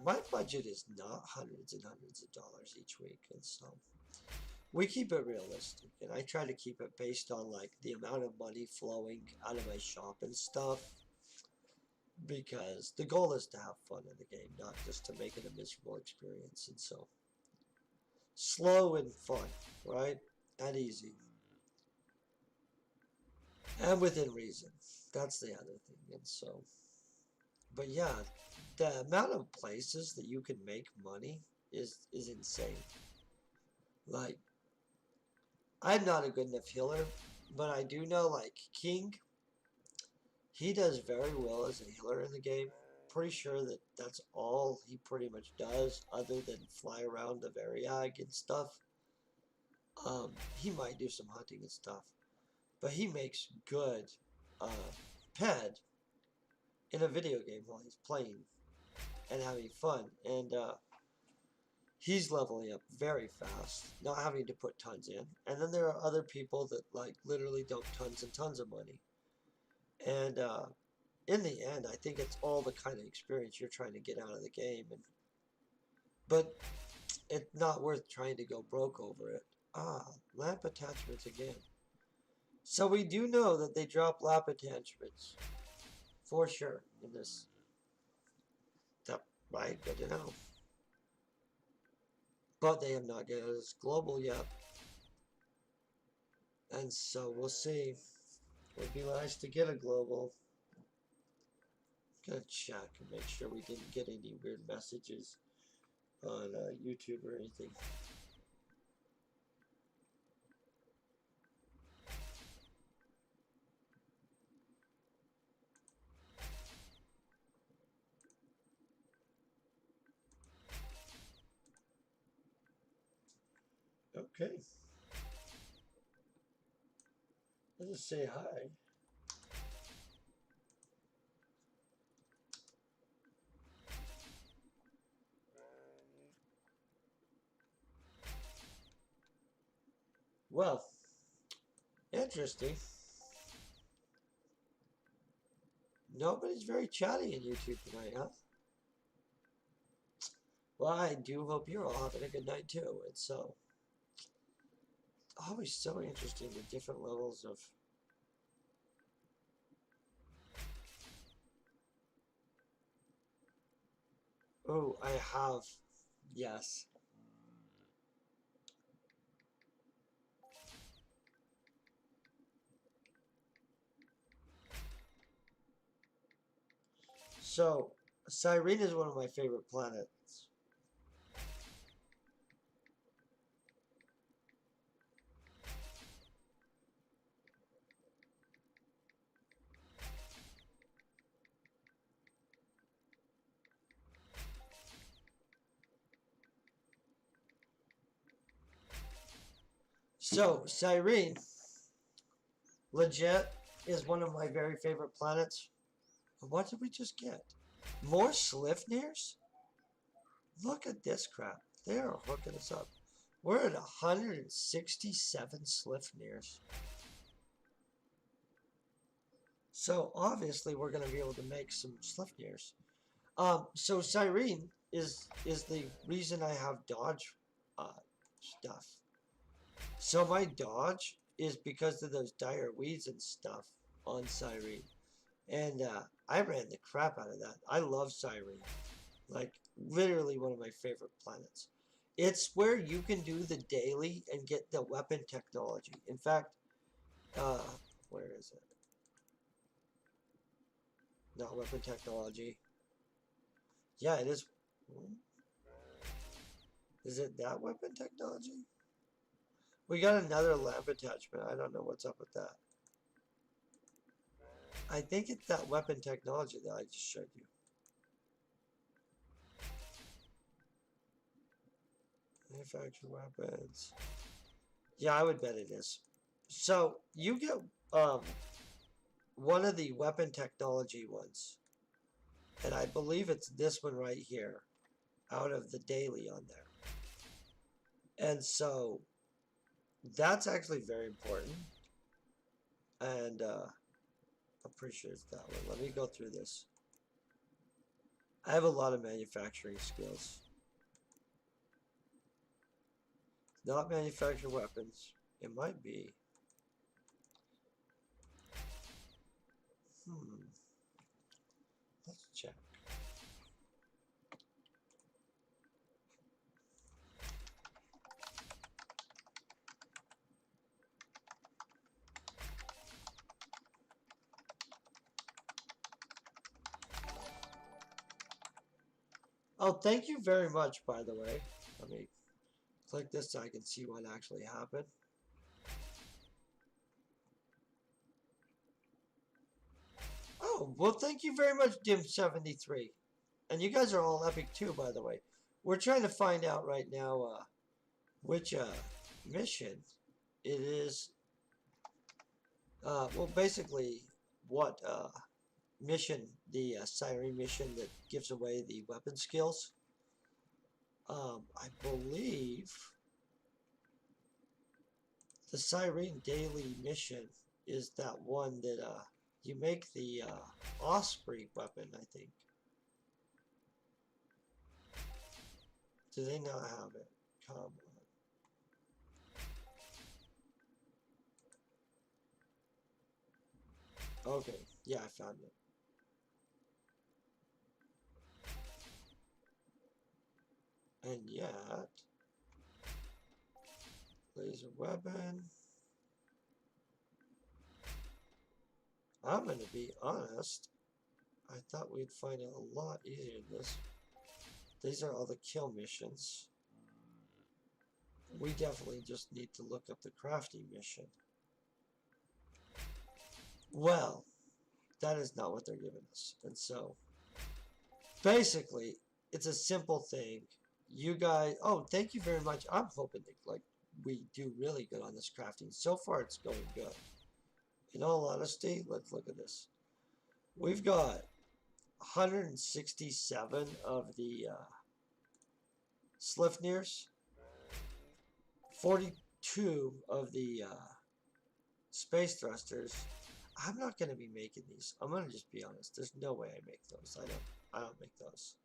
My budget is not hundreds and hundreds of dollars each week, and so we keep it realistic, and I try to keep it based on like the amount of money flowing out of my shop and stuff, because the goal is to have fun in the game, not just to make it a miserable experience. And so slow and fun, right? And easy, and within reason. That's the other thing. And so, but yeah, the amount of places that you can make money is insane. Like, I'm not a good enough healer, but I do know, like, King, he does very well as a healer in the game. Pretty sure that that's all he pretty much does, other than fly around the Variag and stuff. He might do some hunting and stuff, but he makes good ped in a video game while he's playing and having fun. And he's leveling up very fast, not having to put tons in. And then there are other people that like literally dump tons and tons of money. And in the end, I think it's all the kind of experience you're trying to get out of the game. But it's not worth trying to go broke over it. Ah, lamp attachments again. So we do know that they drop lamp attachments for sure in this. That right, good to know. But they have not get us global yet. And so we'll see. It would be nice to get a global. Gonna check and make sure we didn't get any weird messages on YouTube or anything. Okay. Let's just say hi. Well, interesting. Nobody's very chatty in YouTube tonight, huh? Well, I do hope you're all having a good night too. It's so always so interesting the different levels of. Oh, I have. Yes. So, Cyrene is one of my favorite planets. So, Cyrene, legit, is one of my very favorite planets. What did we just get? More Sleipnirs? Look at this crap. They are hooking us up. We're at 167 Sleipnirs. So obviously we're going to be able to make some Sleipnirs. So Cyrene is the reason I have dodge stuff. So my dodge is because of those dire weeds and stuff on Cyrene. And I ran the crap out of that. I love Cyrene. Like, literally one of my favorite planets. It's where you can do the daily and get the weapon technology. In fact, where is it? Not weapon technology. Yeah, it is. Is it that weapon technology? We got another lamp attachment. I don't know what's up with that. I think it's that weapon technology that I just showed you. Manufacture weapons. Yeah, I would bet it is. So you get one of the weapon technology ones, and I believe it's this one right here, out of the daily on there. And so that's actually very important. And I'm pretty sure it's that one. Let me go through this. I have a lot of manufacturing skills. Not manufacture weapons. It might be. Let's check. Oh, thank you very much, by the way. Let me Click this so I can see what actually happened. Oh, well, thank you very much, Dim73. And you guys are all epic too, by the way. We're trying to find out right now which mission it is. Well, basically, what mission, the Siren mission that gives away the weapon skills. I believe the Siren daily mission is that one that you make the Osprey weapon, I think. Do they not have it? Come on. Okay, yeah, I found it. And yet, laser weapon. I'm gonna be honest. I thought we'd find it a lot easier than this. These are all the kill missions. We definitely just need to look up the crafting mission. Well, that is not what they're giving us. And so, basically, it's a simple thing. You guys, oh, thank you very much. I'm hoping that, like, we do really good on this crafting. So far, it's going good. In all honesty, let's look at this. We've got 167 of the Sleipnirs, 42 of the space thrusters. I'm not going to be making these. I'm going to just be honest. There's no way I make those. I don't make those.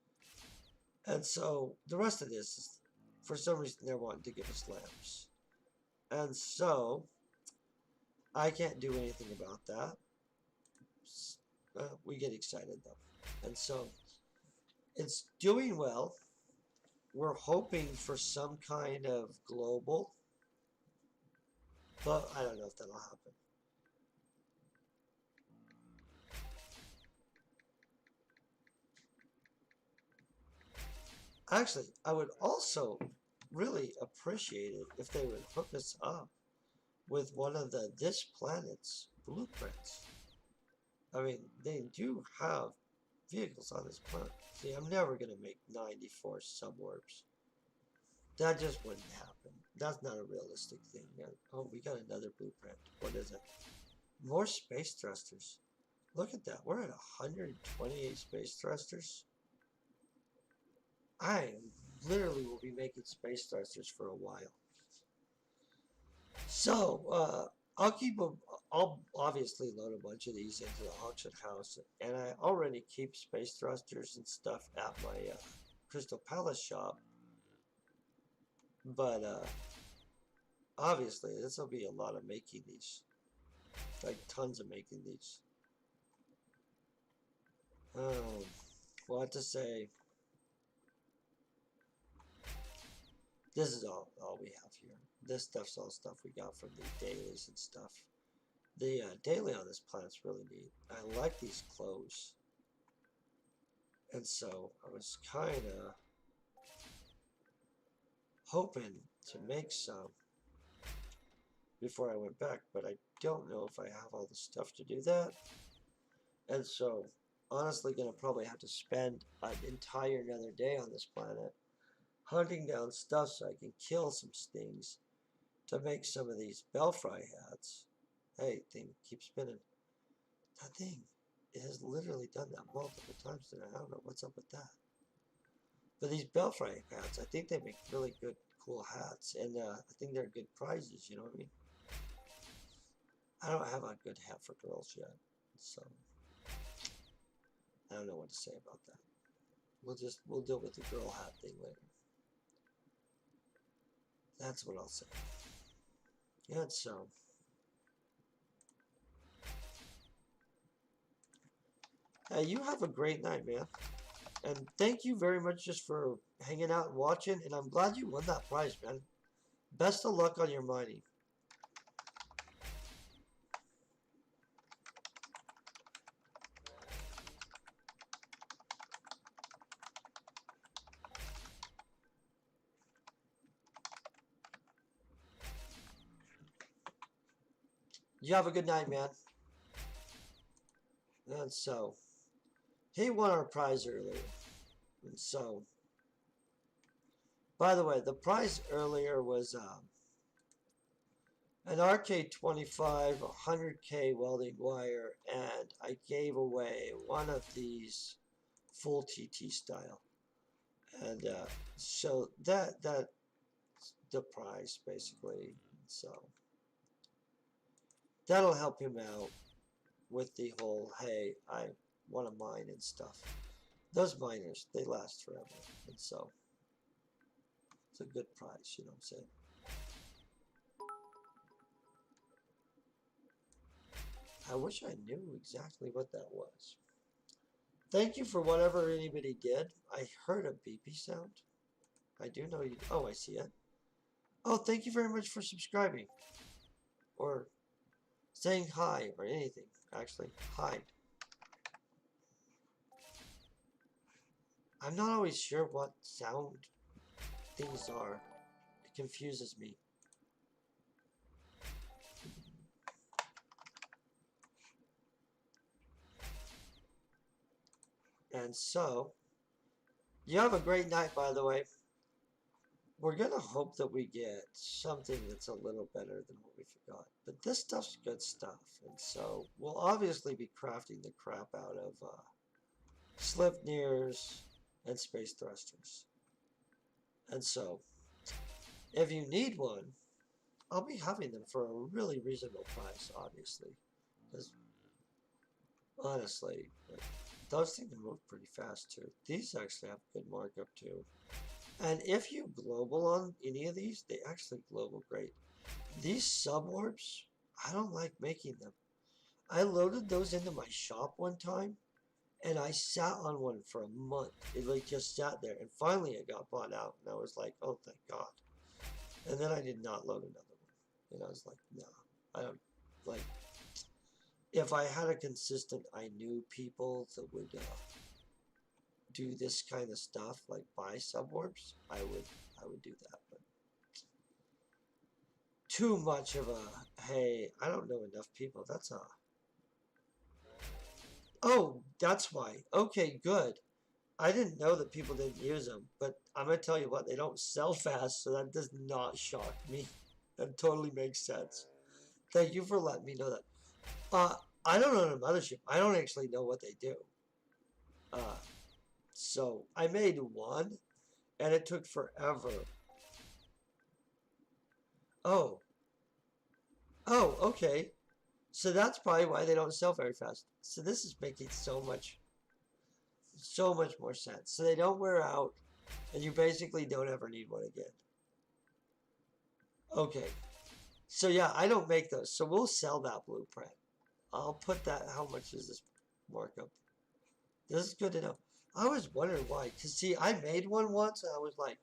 And so the rest of this is, for some reason, they're wanting to give us lamps. And so I can't do anything about that. We get excited though. And so it's doing well. We're hoping for some kind of global, but I don't know if that'll happen. Actually, I would also really appreciate it if they would hook us up with one of this planet's blueprints. I mean, they do have vehicles on this planet. See, I'm never going to make 94 suborbs. That just wouldn't happen. That's not a realistic thing. Oh, we got another blueprint. What is it? More space thrusters. Look at that. We're at 128 space thrusters. I literally will be making space thrusters for a while. So, I'll obviously load a bunch of these into the auction house, and I already keep space thrusters and stuff at my Crystal Palace shop. But obviously, this will be a lot of making these, like tons of making these. What to say? This is all we have here. This stuff's all stuff we got from the dailies and stuff. The daily on this planet's really neat. I like these clothes. And so I was kind of hoping to make some before I went back, but I don't know if I have all the stuff to do that. And so, honestly, gonna probably have to spend an entire another day on this planet hunting down stuff so I can kill some things to make some of these belfry hats. Hey, thing keeps spinning. That thing, it has literally done that multiple times today. I don't know what's up with that. But these belfry hats, I think they make really good, cool hats, and I think they're good prizes. You know what I mean? I don't have a good hat for girls yet, so I don't know what to say about that. We'll deal with the girl hat thing later. That's what I'll say. Yeah, so. Hey, you have a great night, man. And thank you very much just for hanging out and watching. And I'm glad you won that prize, man. Best of luck on your mining. You have a good night, man. And so, he won our prize earlier. And so, by the way, the prize earlier was an RK25 100K welding wire, and I gave away one of these full TT style. And so that's the prize, basically. So that'll help him out with the whole, hey, I want to mine and stuff. Those miners, they last forever. And so it's a good prize, you know what I'm saying? I wish I knew exactly what that was. Thank you for whatever anybody did. I heard a beepy sound. I do know you. Oh, I see it. Oh, thank you very much for subscribing. Or saying hi or anything. Actually, hi. I'm not always sure what sound things are. It confuses me. And so, you have a great night, by the way. We're going to hope that we get something that's a little better than what we forgot. But this stuff's good stuff. And so, we'll obviously be crafting the crap out of Sleipnirs and space thrusters. And so, if you need one, I'll be having them for a really reasonable price, obviously. Because, honestly, those things move pretty fast, too. These actually have good markup, too. And if you global on any of these, they actually global great. These suborbs, I don't like making them. I loaded those into my shop one time, and I sat on one for a month. It like just sat there, and finally it got bought out, and I was like, oh, thank God. And then I did not load another one. And I was like, no, I don't, like, if I had a consistent, I knew people that would do this kind of stuff, like buy suborbs, I would do that. But too much of a, hey, I don't know enough people. That's a, oh, that's why. Okay, good. I didn't know that people didn't use them, but I'm going to tell you what, they don't sell fast, so that does not shock me. That totally makes sense. Thank you for letting me know that. I don't own a mothership. I don't actually know what they do. So I made one, and it took forever. Oh. Oh, okay. So that's probably why they don't sell very fast. So this is making so much more sense. So they don't wear out, and you basically don't ever need one again. Okay. So yeah, I don't make those. So we'll sell that blueprint. I'll put that. How much is this markup? This is good to know. I was wondering why. Because see, I made one once, and I was like,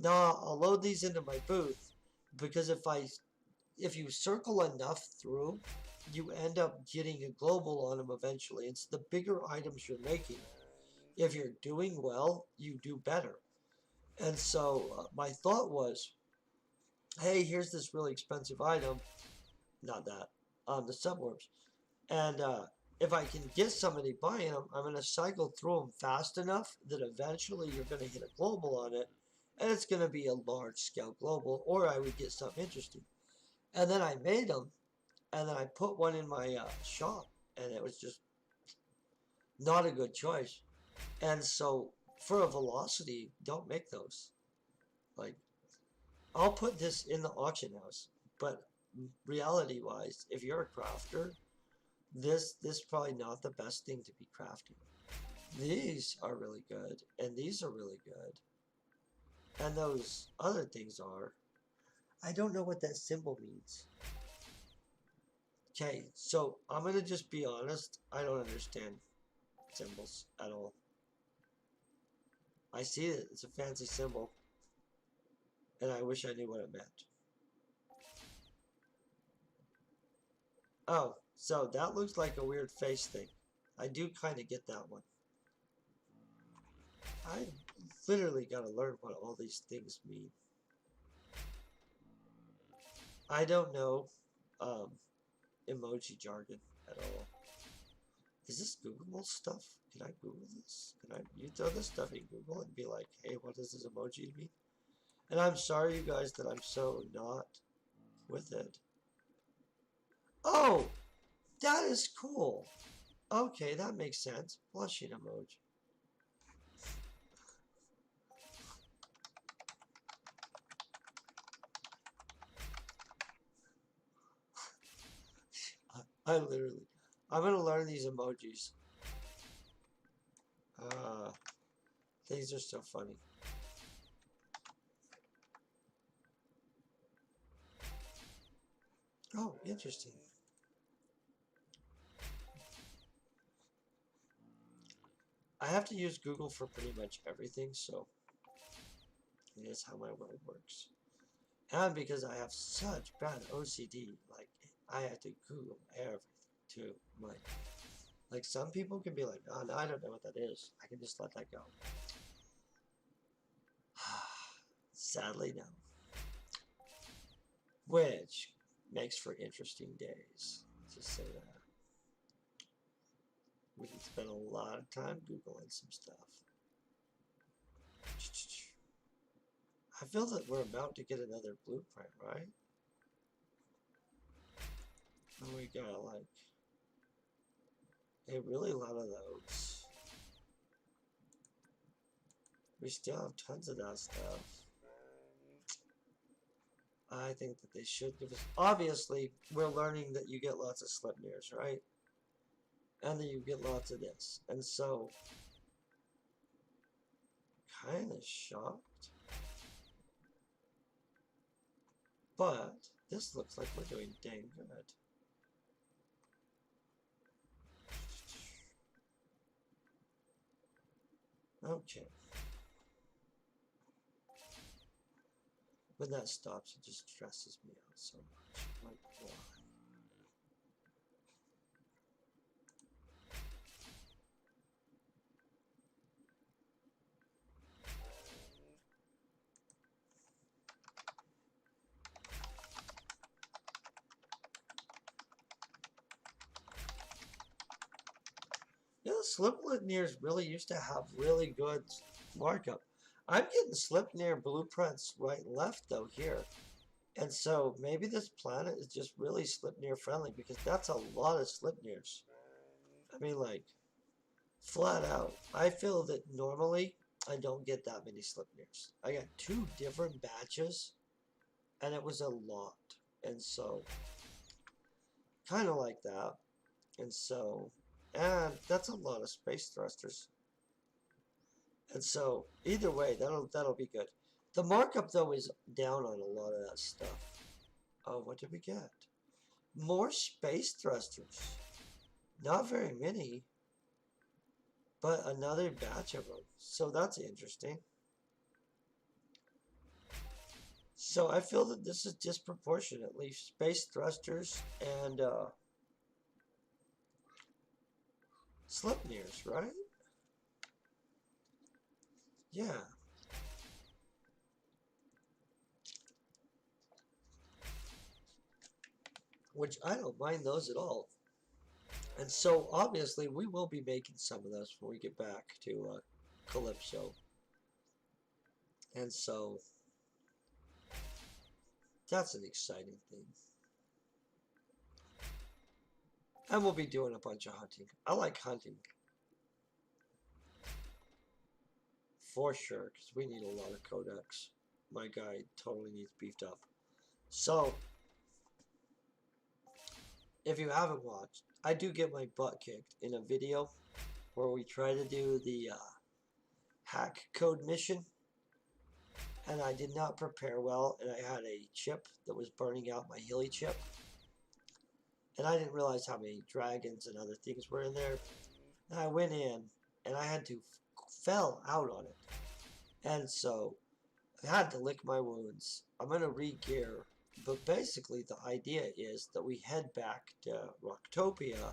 nah, I'll load these into my booth. Because if you circle enough through, you end up getting a global on them eventually. It's the bigger items you're making. If you're doing well, you do better. And so my thought was, hey, here's this really expensive item. Not that. The suborbs. And if I can get somebody buying them, I'm going to cycle through them fast enough that eventually you're going to hit a global on it. And it's going to be a large scale global, or I would get something interesting. And then I made them, and then I put one in my shop, and it was just not a good choice. And so for a velocity, don't make those. Like, I'll put this in the auction house, but reality wise, if you're a crafter, this is probably not the best thing to be crafting. These are really good, and these are really good. And those other things are, I don't know what that symbol means. Okay, so I'm going to just be honest. I don't understand symbols at all. I see it. It's a fancy symbol. And I wish I knew what it meant. Oh, so that looks like a weird face thing. I do kind of get that one. I literally got to learn what all these things mean. I don't know. emoji jargon at all. Is this Googleable stuff? Can I Google this? You throw this stuff in Google and be like, hey, what does this emoji mean? And I'm sorry, you guys, that I'm so not with it. Oh, that is cool. Okay, that makes sense. Blushing emoji. I'm going to learn these emojis. These are so funny. Oh, interesting. I have to use Google for pretty much everything, so it is how my world works. And because I have such bad OCD, like, I have to Google everything too. Like some people can be like, oh, no, I don't know what that is. I can just let that go. Sadly, no. Which makes for interesting days. Just say that. We can spend a lot of time Googling some stuff. I feel that we're about to get another blueprint, right? And we got like a really lot of those. We still have tons of that stuff. I think that they should give us... Obviously, we're learning that you get lots of Sleipnirs, right? And that you get lots of this. And so... kind of shocked. But this looks like we're doing dang good. Okay. When that stops, it just stresses me out so much. Like, why? Yeah, Sleipnirs really used to have really good markup. I'm getting Sleipnir blueprints right and left though here. And so maybe this planet is just really Sleipnir friendly because that's a lot of Sleipnirs. I mean, like, flat out. I feel that normally I don't get that many Sleipnirs. I got 2 different batches and it was a lot. And so, kind of like that. And so, and that's a lot of space thrusters. And so, either way, that'll be good. The markup though is down on a lot of that stuff. Oh, what did we get? More space thrusters. Not very many, but another batch of them. So that's interesting. So I feel that this is disproportionately space thrusters and Sleipnirs, right? Yeah. Which I don't mind those at all. And so obviously we will be making some of those when we get back to Calypso. And so that's an exciting thing. And we'll be doing a bunch of hunting. I like hunting. For sure, because we need a lot of codex. My guy totally needs beefed up. So, if you haven't watched, I do get my butt kicked in a video where we try to do the hack code mission. And I did not prepare well, and I had a chip that was burning out my heli chip. And I didn't realize how many dragons and other things were in there. And I went in, and I had to fell out on it. And so, I had to lick my wounds. I'm going to re-gear. But basically, the idea is that we head back to Rocktopia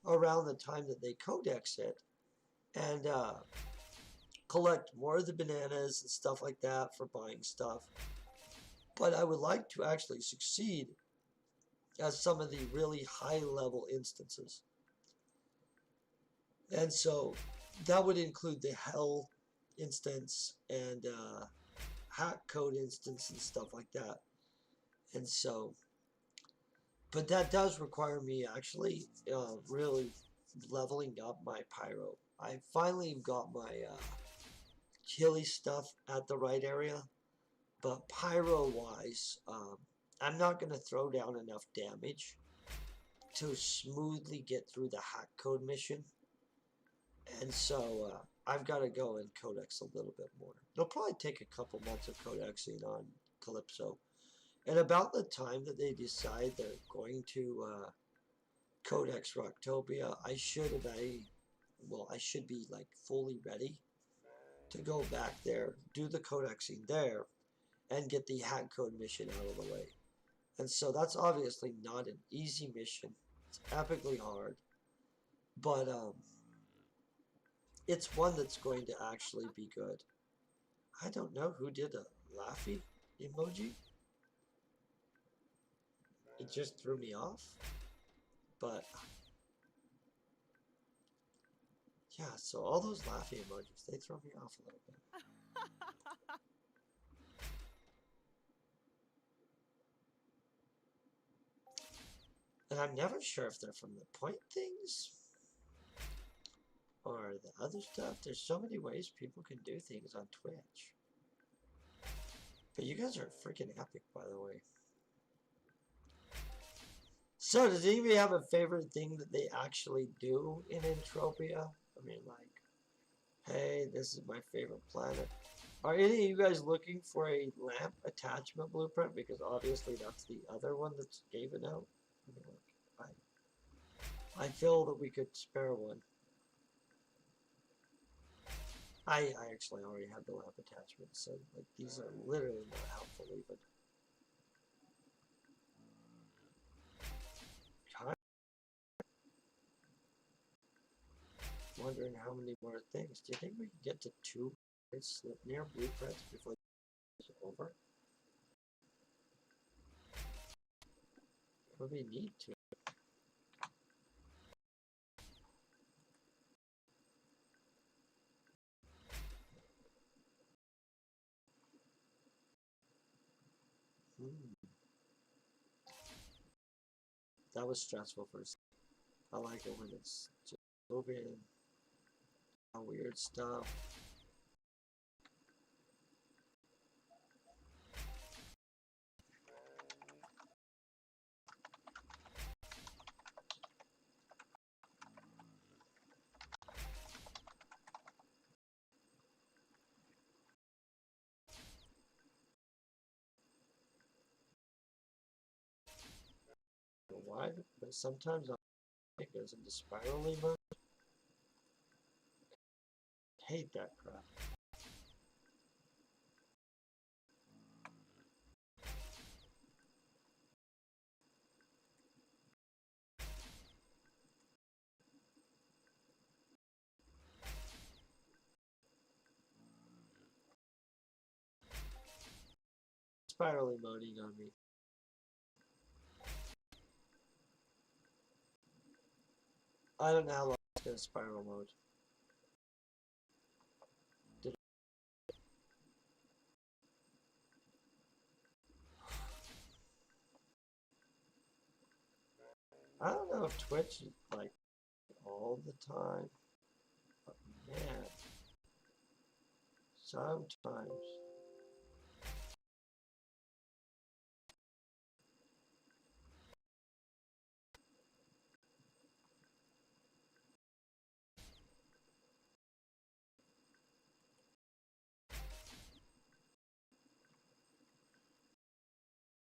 around the time that they codex it. And collect more of the bananas and stuff like that for buying stuff. But I would like to actually succeed as some of the really high level instances. And so that would include the hell instance and hack code instance and stuff like that. And so, but that does require me actually really leveling up my pyro. I finally got my chili stuff at the right area, but pyro wise, I'm not going to throw down enough damage to smoothly get through the hack code mission. And so I've got to go and codex a little bit more. It'll probably take a couple months of codexing on Calypso. And about the time that they decide they're going to codex Rocktopia, I should be like fully ready to go back there, do the codexing there, and get the hack code mission out of the way. And so that's obviously not an easy mission. It's epically hard. But it's one that's going to actually be good. I don't know who did a laughy emoji. It just threw me off. But yeah, so all those laughy emojis, they throw me off a little bit. And I'm never sure if they're from the point things or the other stuff. There's so many ways people can do things on Twitch. But you guys are freaking epic, by the way. So, does anybody have a favorite thing that they actually do in Entropia? I mean, like, hey, this is my favorite planet. Are any of you guys looking for a lamp attachment blueprint? Because obviously that's the other one that's given out. I mean, like, I feel that we could spare one. I actually already have the lamp attachment, so like these are literally not helpful even. Wondering how many more things. Do you think we can get to 2 Sleipnir blueprints before it's over? What do we need to? That was stressful for a second. I like it when it's just moving, weird stuff. Why? But sometimes it goes into spirally mode. Hate that crap. Spirally moding on me. I don't know how long it's going to spiral mode. I don't know if Twitch is like all the time, but man, sometimes.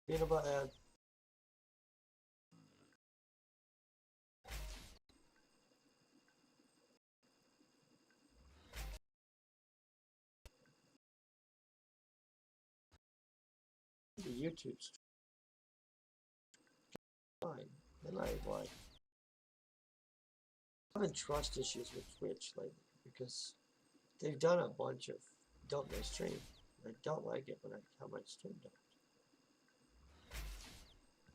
Peanut butter. The YouTube stream. Fine. Then I'm having trust issues with Twitch lately because they've done a bunch of dump my stream. I don't like it when I have my stream dumped.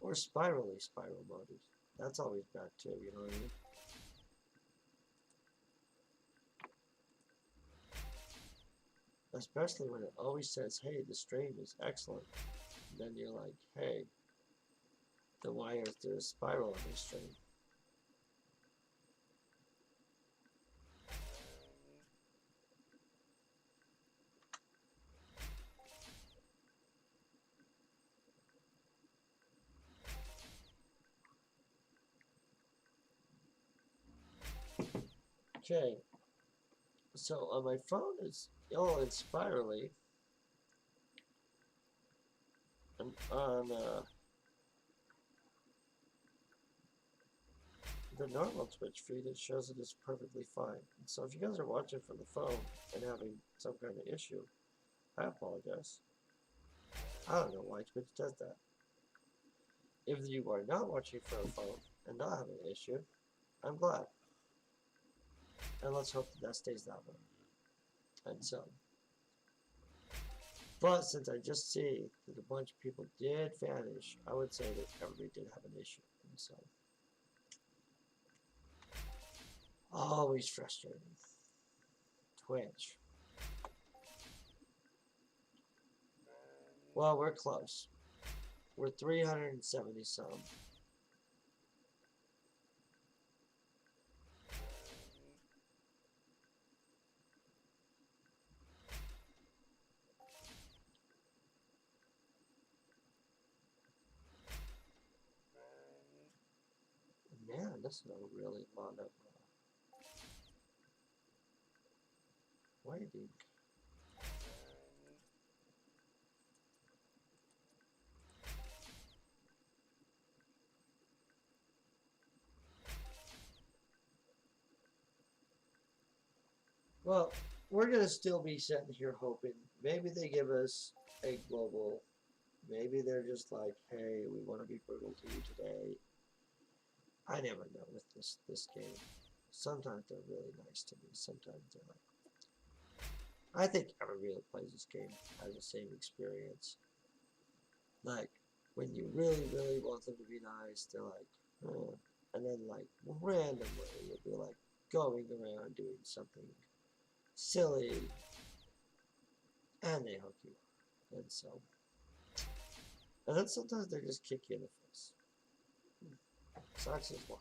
Or spirally spiral mode. That's always bad too, you know what I mean? Especially when it always says, hey, the stream is excellent. And then you're like, hey, then why is there a spiral on this stream? Okay, so on my phone it's yellow and spirally. And on the normal Twitch feed, it shows it is perfectly fine. And so if you guys are watching from the phone and having some kind of issue, I apologize. I don't know why Twitch does that. If you are not watching from a phone and not having an issue, I'm glad. And let's hope that stays that way. And so, but since I just see that a bunch of people did vanish, I would say that everybody did have an issue. And so, always frustrating. Twitch. Well, we're close. We're 370 some. Man, this is a really lot of waiting. Well, we're going to still be sitting here hoping maybe they give us a global. Maybe they're just like, hey, we want to be brutal to you today. I never know with this game. Sometimes they're really nice to me. Sometimes they're like, I think everybody that plays this game has the same experience. Like, when you really, really want them to be nice, they're like, oh. And then like randomly you'll be like going around doing something silly, and they hook you up. And so, and then sometimes they just kick you in the face. Sucks his wife.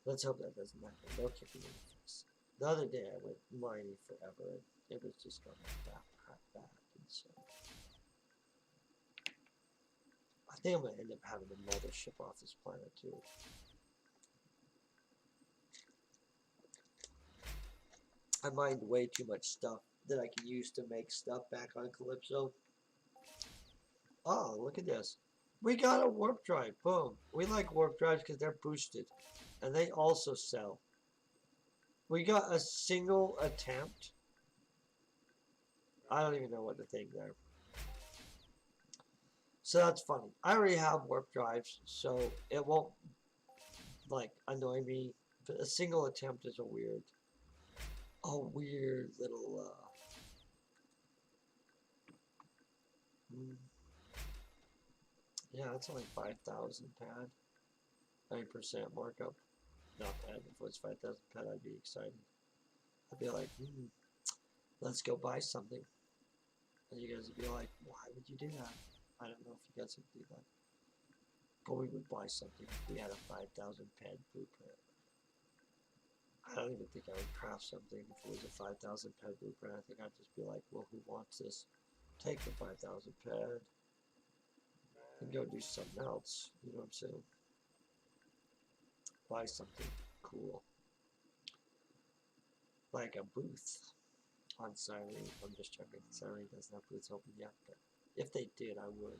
Let's hope that doesn't happen. No kicking in the face. The other day I went mining forever, and it was just going back, and so I think I'm gonna end up having to mothership off this planet too. I mined way too much stuff that I can use to make stuff back on Calypso. Oh, look at this. We got a warp drive. Boom. We like warp drives because they're boosted. And they also sell. We got a single attempt. I don't even know what to think there. So that's funny. I already have warp drives, so it won't like annoy me. But a single attempt is a weird little yeah, it's only 5,000 pad. 9% markup. Not bad. If it was 5,000 pad, I'd be excited. I'd be like, let's go buy something. And you guys would be like, why would you do that? I don't know if you guys would do that. But we would buy something if we had a 5,000 pad blueprint. I don't even think I would craft something if it was a 5,000 pad blueprint. I think I'd just be like, well, who wants this? Take the 5,000 pad and go do something else. You know what I'm saying? Buy something cool. Like a booth on Siren. I'm just joking. Siren doesn't have booths open yet, but if they did, I would.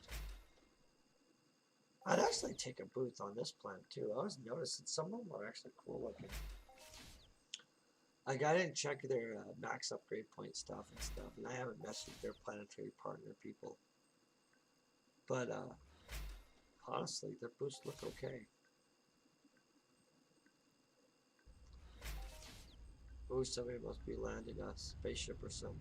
I'd actually take a booth on this planet too. I was noticing some of them are actually cool looking. Like, I didn't check their max upgrade point stuff and I haven't messed with their planetary partner people. But honestly, their boosts look okay. Ooh, somebody must be landing a spaceship or something.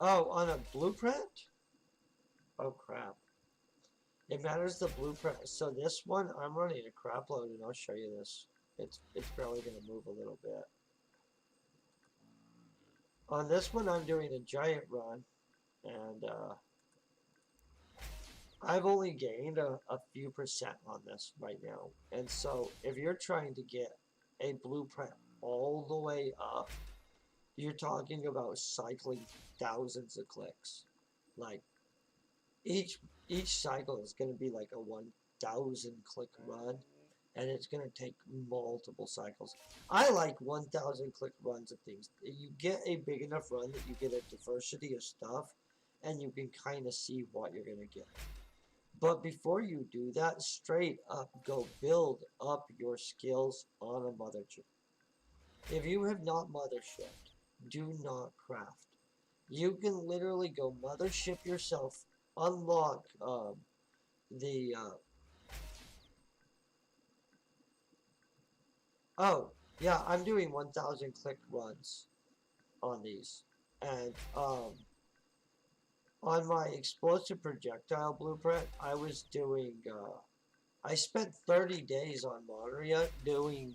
Oh, on a blueprint? Oh crap. It matters the blueprint. So this one, I'm running a crap load, and I'll show you this. It's barely going to move a little bit. On this one, I'm doing a giant run, and I've only gained a few percent on this right now. And so if you're trying to get a blueprint all the way up, you're talking about cycling thousands of clicks. Like each each cycle is going to be like a 1,000 click run, and it's going to take multiple cycles. I like 1,000 click runs of things. You get a big enough run that you get a diversity of stuff, and you can kind of see what you're going to get. But before you do that, straight up go build up your skills on a mothership. If you have not mothershipped, do not craft. You can literally go mothership yourself, unlock the oh yeah, I'm doing 1,000 click runs on these, and on my explosive projectile blueprint, I was doing I spent 30 days on Monria doing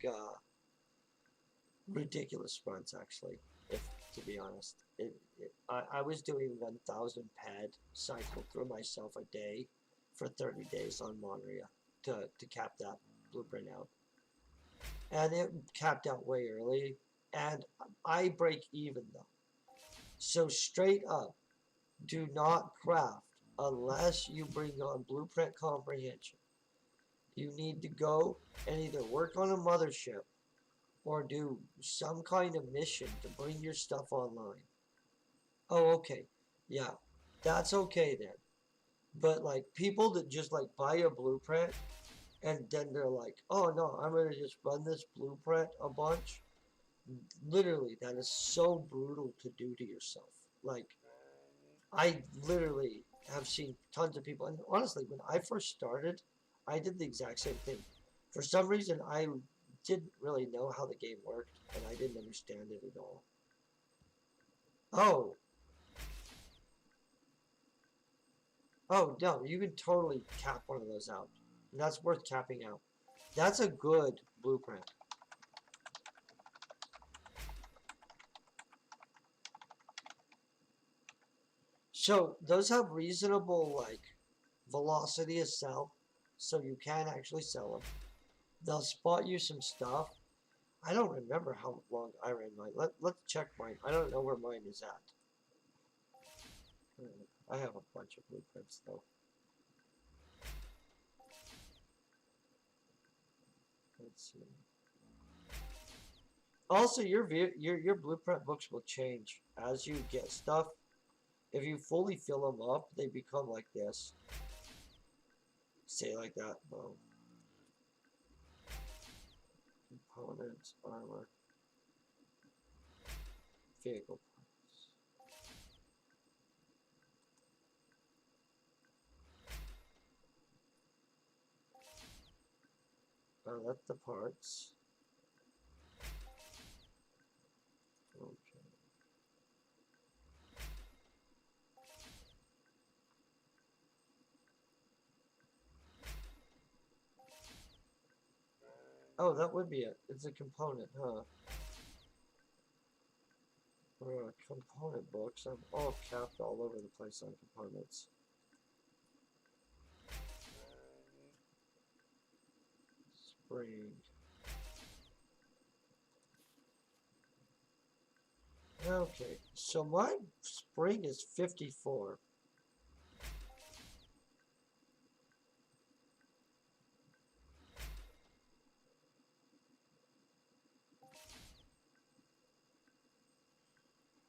ridiculous runs, actually, if to be honest. I was doing 1,000 pad cycle through myself a day for 30 days on Monria to cap that blueprint out. And it capped out way early, and I break even though. So straight up, do not craft unless you bring on blueprint comprehension. You need to go and either work on a mothership or do some kind of mission to bring your stuff online. Oh, okay. Yeah, that's okay then. But like people that just like buy a blueprint and then they're like, oh no, I'm gonna just run this blueprint a bunch. Literally, that is so brutal to do to yourself. Like, I literally have seen tons of people, and honestly, when I first started, I did the exact same thing. For some reason, I didn't really know how the game worked, and I didn't understand it at all. Oh, oh no, you can totally cap one of those out. And that's worth capping out. That's a good blueprint. So those have reasonable like velocity of sell, so you can actually sell them. They'll spot you some stuff. I don't remember how long I ran mine. Let's check mine. I don't know where mine is at. I have a bunch of blueprints though. Let's see. Also, your blueprint books will change as you get stuff. If you fully fill them up, they become like this. Say like that. Boom. Components, armor, vehicle parts. Oh, that's the parts. Okay. Oh, that would be it. It's a component, huh? Component books. I'm all capped all over the place on components. Spring. Okay, so my spring is 54.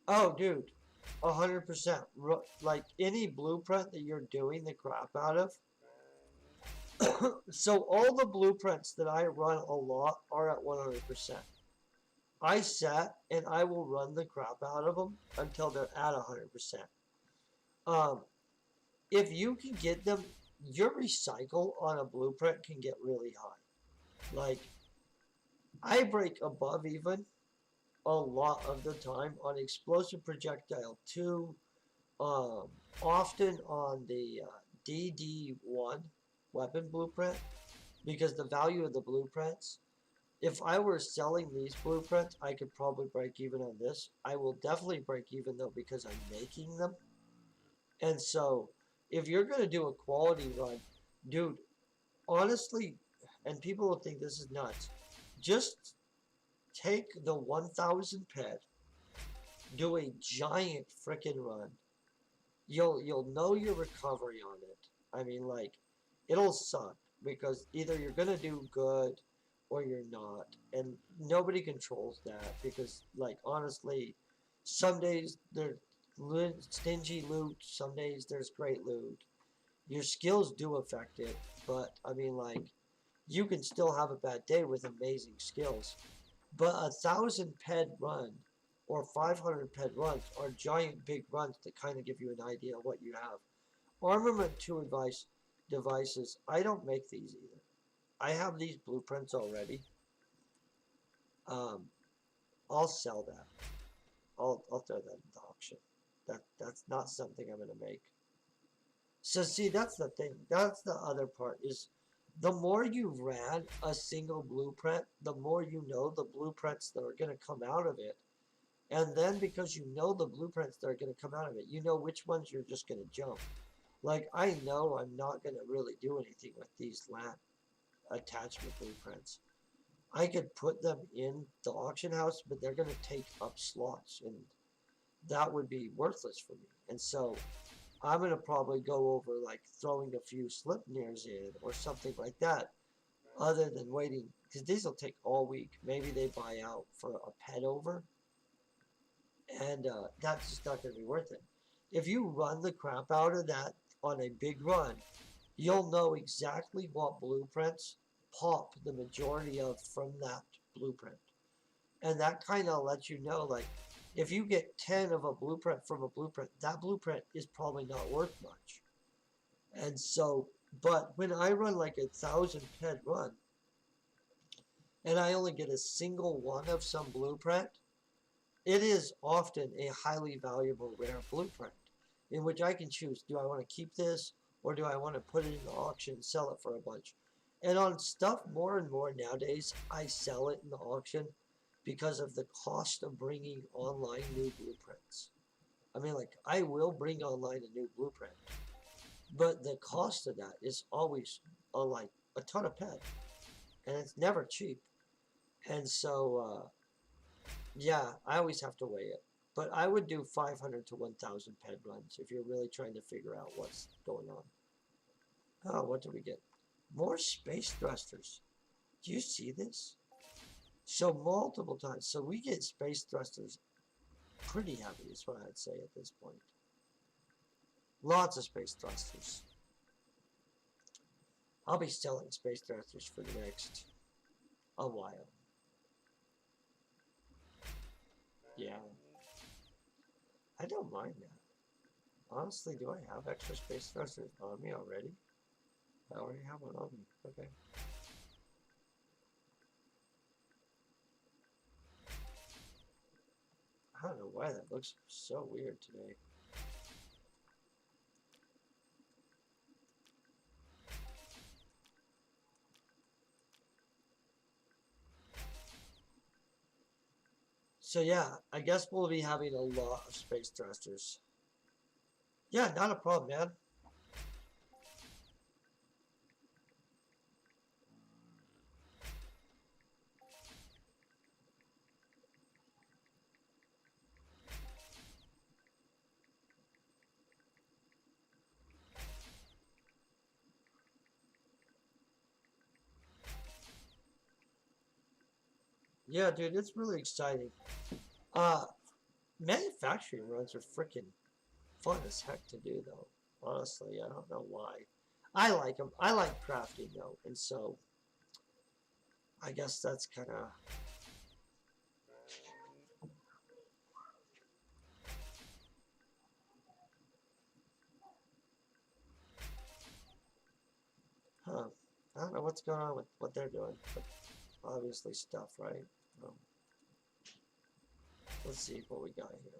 Oh, dude, 100%. Like any blueprint that you're doing the crap out of. So all the blueprints that I run a lot are at 100%. I set and I will run the crap out of them until they're at 100%. Um, if you can get them, your recycle on a blueprint can get really high. Like, I break above even a lot of the time on explosive projectile 2, um, often on the DD1 weapon blueprint, because the value of the blueprints, if I were selling these blueprints, I could probably break even on this. I will definitely break even though because I'm making them. And so if you're going to do a quality run, dude, honestly, and people will think this is nuts, just take the 1000 ped, do a giant freaking run. You'll know your recovery on it. I mean, like, it'll suck because either you're gonna do good or you're not, and nobody controls that because, like, honestly, some days there's stingy loot, some days there's great loot. Your skills do affect it, but I mean, like, you can still have a bad day with amazing skills. But 1000 ped run or 500 ped runs are giant big runs that kind of give you an idea of what you have. Armament 2 devices, I don't make these either. I have these blueprints already. Um, I'll sell that. I'll throw that into auction. That's not something I'm gonna make. So see, that's the thing. That's the other part is the more you ran a single blueprint, the more you know the blueprints that are going to come out of it. And then because you know the blueprints that are going to come out of it, you know which ones you're just going to jump. Like, I know I'm not going to really do anything with these LAN attachment blueprints. I could put them in the auction house, but they're going to take up slots, and that would be worthless for me. And so I'm going to probably go over like throwing a few Sleipnirs in or something like that, other than waiting, because these will take all week. Maybe they buy out for a pet over, and that's just not going to be worth it. If you run the crap out of that on a big run, you'll know exactly what blueprints pop the majority of from that blueprint. And that kind of lets you know, like, if you get 10 of a blueprint from a blueprint, that blueprint is probably not worth much. And so, but when I run like 1000 ped run, and I only get a single one of some blueprint, it is often a highly valuable rare blueprint in which I can choose, do I want to keep this or do I want to put it in the auction and sell it for a bunch? And on stuff more and more nowadays, I sell it in the auction because of the cost of bringing online new blueprints. I mean, like, I will bring online a new blueprint, but the cost of that is always like a ton of ped, and it's never cheap. And so, yeah, I always have to weigh it. But I would do 500 to 1,000 ped runs if you're really trying to figure out what's going on. Oh, what do we get? More space thrusters. Do you see this? So multiple times. So we get space thrusters pretty heavy is what I'd say at this point. Lots of space thrusters. I'll be selling space thrusters for the next a while. Yeah. I don't mind that. Honestly, do I have extra space thrusters on me already? I already have one on me. Okay. I don't know why that looks so weird today. So yeah, I guess we'll be having a lot of space thrusters. Yeah, not a problem, man. Yeah, dude, it's really exciting. Uh, Manufacturing runs are freaking fun as heck to do, though. Honestly, I don't know why. I like them. I like crafting, though, and so I guess that's kind of. Huh. I don't know what's going on with what they're doing, but obviously stuff, right? Um, let's see what we got here.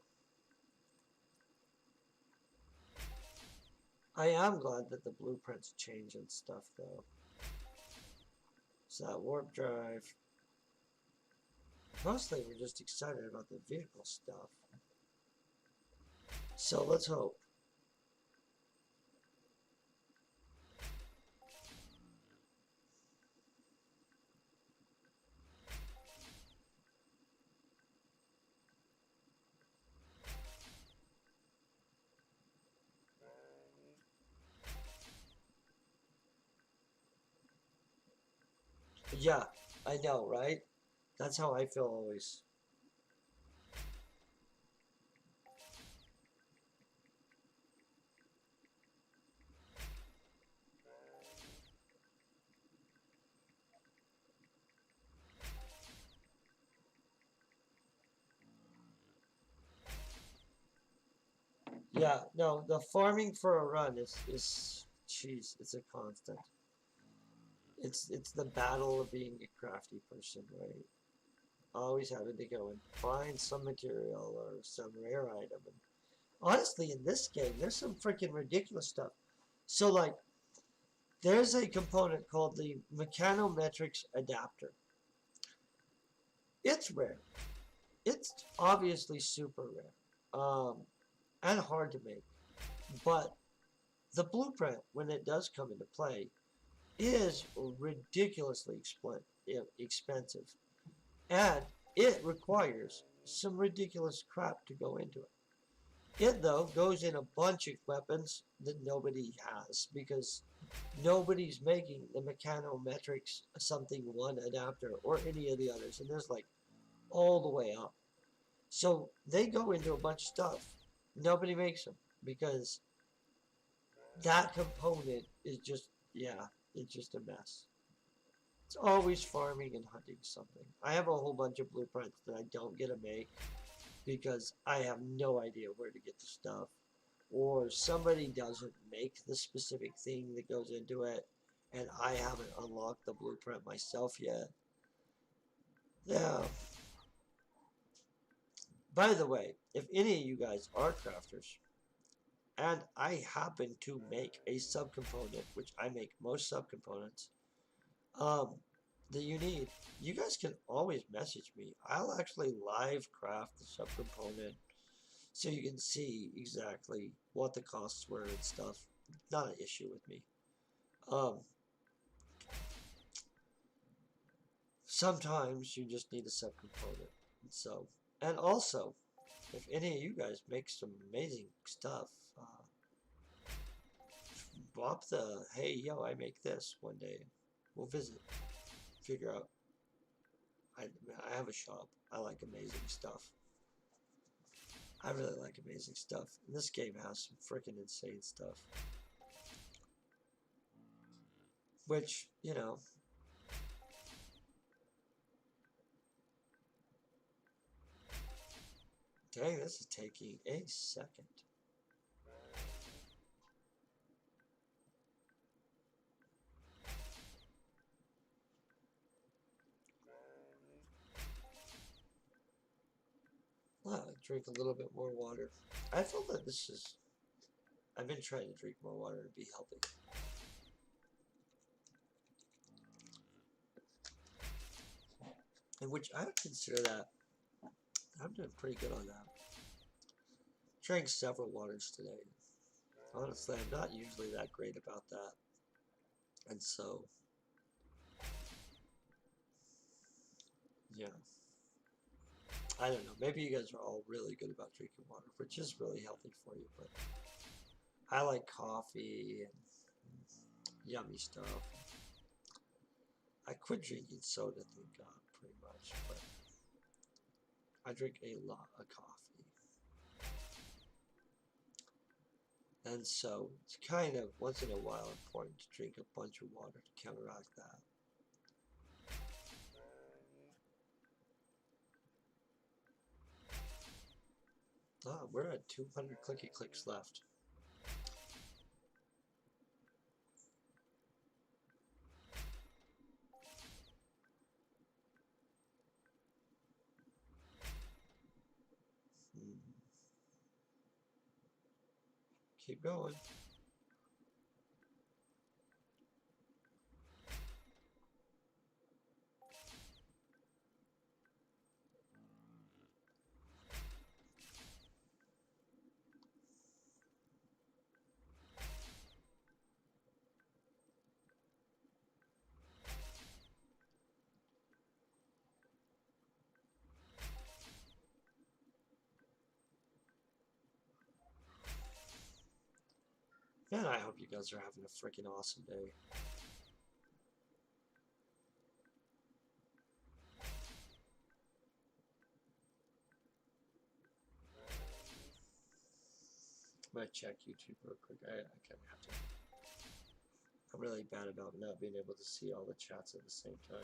I am glad that the blueprints change and stuff, though. So that warp drive. Mostly we're just excited about the vehicle stuff. So let's hope. Yeah, I know, right? That's how I feel always. Yeah, no, the farming for a run is jeez, it's a constant. It's the battle of being a crafty person, right? Always having to go and find some material or some rare item. And honestly, in this game, there's some freaking ridiculous stuff. So, like, there's a component called the mechanometrics adapter. It's rare. It's obviously super rare, and hard to make. But the blueprint, when it does come into play, is ridiculously expensive, and it requires some ridiculous crap to go into it. It, though, goes in a bunch of weapons that nobody has because nobody's making the mechanometrics something one adapter or any of the others, and there's like all the way up. So they go into a bunch of stuff. Nobody makes them because that component is just, yeah, it's just a mess. It's always farming and hunting something. I have a whole bunch of blueprints that I don't get to make because I have no idea where to get the stuff. Or somebody doesn't make the specific thing that goes into it, and I haven't unlocked the blueprint myself yet. Yeah. By the way, if any of you guys are crafters, and I happen to make a subcomponent, which I make most subcomponents, um, that you need, you guys can always message me. I'll actually live craft the subcomponent so you can see exactly what the costs were and stuff. Not an issue with me. Um, Sometimes you just need a subcomponent. So, and also, if any of you guys make some amazing stuff, bop the hey yo, I make this one day. We'll visit, figure out. I have a shop. I like amazing stuff. I really like amazing stuff. And this game has some freaking insane stuff. Which, you know, dang, this is taking a second. Drink a little bit more water. I feel that this is. I've been trying to drink more water to be healthy. In which I would consider that I'm doing pretty good on that. Drank several waters today. Honestly, I'm not usually that great about that. And so, yeah. I don't know. Maybe you guys are all really good about drinking water, which is really healthy for you. But I like coffee and yummy stuff. I quit drinking soda, thank God, pretty much. But I drink a lot of coffee. And so it's kind of once in a while important to drink a bunch of water to counteract that. Ah, we're at 200 clicky clicks left. Keep going. And I hope you guys are having a freaking awesome day. I might check YouTube real quick. I kind of have to. I'm really bad about not being able to see all the chats at the same time.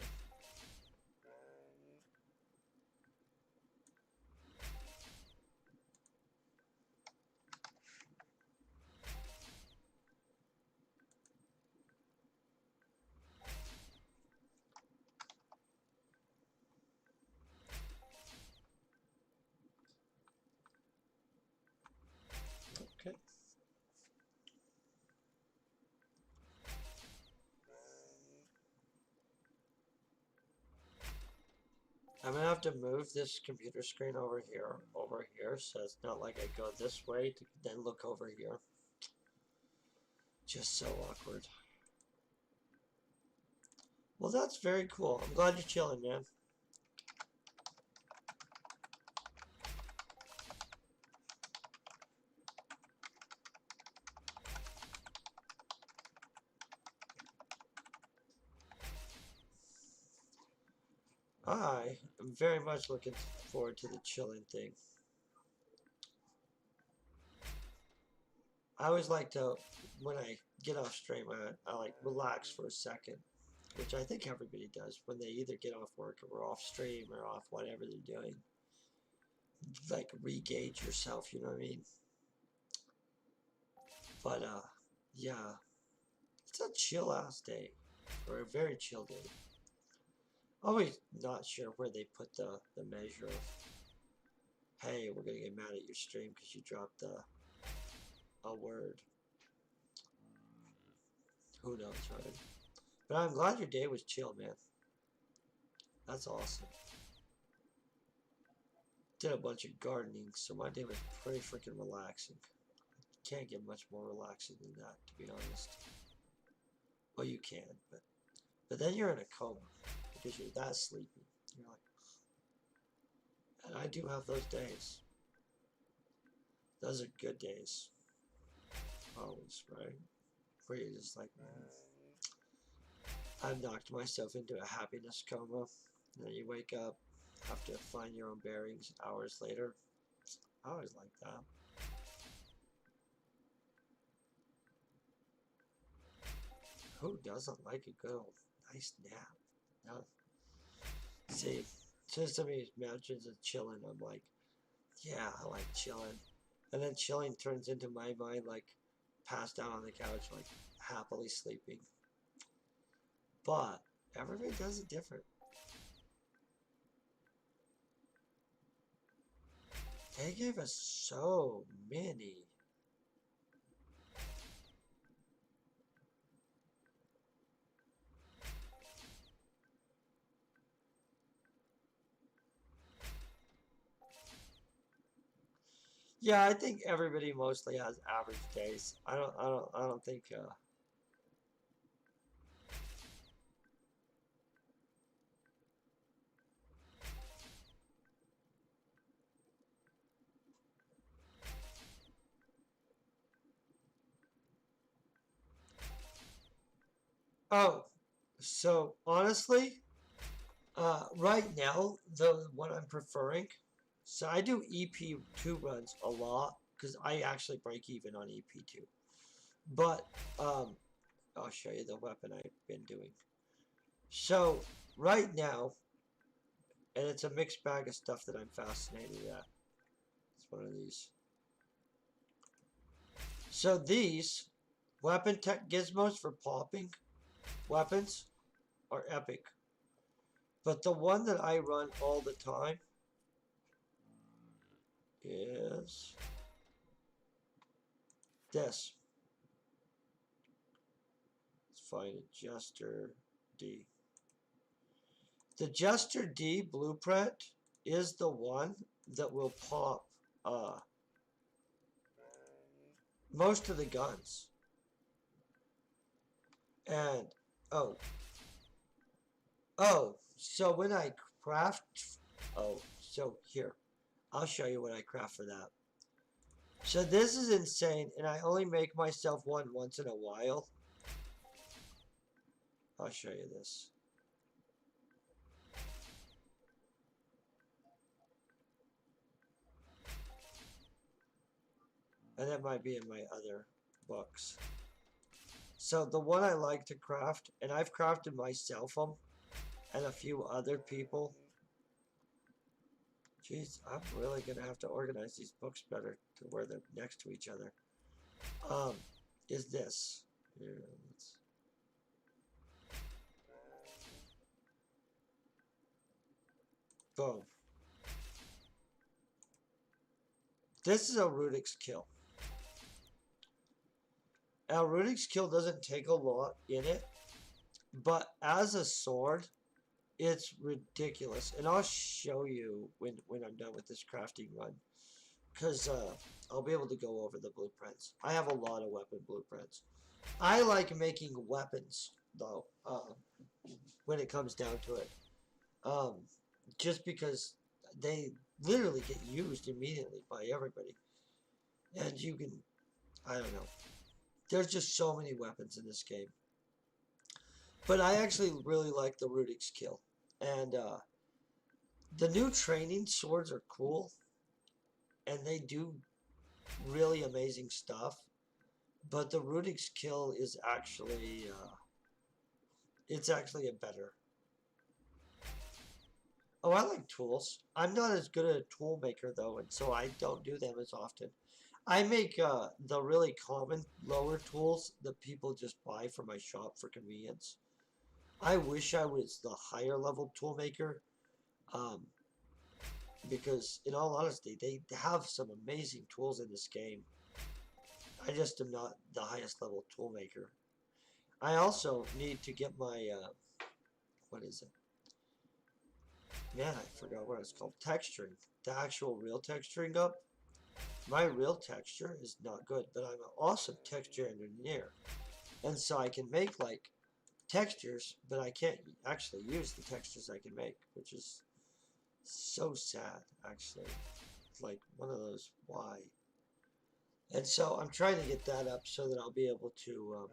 Okay. I'm gonna have to move this computer screen over here, so it's not like I go this way to then look over here. Just so awkward. Well, that's very cool. I'm glad you're chilling, man. I am very much looking forward to the chilling thing. I always like to, when I get off stream, I like relax for a second, which I think everybody does when they either get off work or off stream or off whatever they're doing. Like re-gauge yourself, you know what I mean? But yeah, it's a chill ass day, or a very chill day. Always not sure where they put the measure of, hey, we're gonna get mad at your stream because you dropped a word. Who knows, right? But I'm glad your day was chill, man. That's awesome. Did a bunch of gardening, so my day was pretty freaking relaxing. Can't get much more relaxing than that, to be honest. Well, you can, but then you're in a coma because you're that sleepy. You're like, and I do have those days. Those are good days. Always, right? Where you're just like, I've knocked myself into a happiness coma. And then you wake up, have to find your own bearings hours later. I always like that. Who doesn't like a good old nice nap? No. See, since somebody mentions of chilling, I'm like, yeah, I like chilling. And then chilling turns into my mind like passed out on the couch, like happily sleeping. But everybody does it different. They gave us so many. Yeah, I think everybody mostly has average days. I don't think. Oh, so honestly, right now the one I'm preferring. So I do EP2 runs a lot because I actually break even on EP2. But I'll show you the weapon I've been doing. So right now, and it's a mixed bag of stuff that I'm fascinated at. It's one of these. So these weapon tech gizmos for popping weapons are epic. But the one that I run all the time is this. Let's find a Jester D. The Jester D blueprint is the one that will pop most of the guns. And so when I craft, so here, I'll show you what I craft for that. So this is insane, and I only make myself one once in a while. I'll show you this. And it might be in my other books. So the one I like to craft, and I've crafted myself them, and a few other people. Jeez, I'm really gonna have to organize these books better to where they're next to each other. Is this. Here, boom. This is a Rudik's kill. Now, Rudik's kill doesn't take a lot in it, but as a sword, it's ridiculous. And I'll show you when I'm done with this crafting run, because I'll be able to go over the blueprints. I have a lot of weapon blueprints. I like making weapons, though, when it comes down to it. Just because they literally get used immediately by everybody. And you can, I don't know. There's just so many weapons in this game. But I actually really like the Rudik's kill. And the new training swords are cool. And they do really amazing stuff. But the Rudik's kill is actually, it's actually a better. Oh, I like tools. I'm not as good a tool maker, though, and so I don't do them as often. I make the really common lower tools that people just buy from my shop for convenience. I wish I was the higher level tool maker, um, because in all honesty, they have some amazing tools in this game. I just am not the highest level tool maker. I also need to get my, what is it? Man, I forgot what it's called. Texturing. The actual real texturing up. My real texture is not good, but I'm an awesome texture engineer. And so I can make like textures, but I can't actually use the textures I can make, which is so sad, actually. It's like one of those, why? And so I'm trying to get that up so that I'll be able to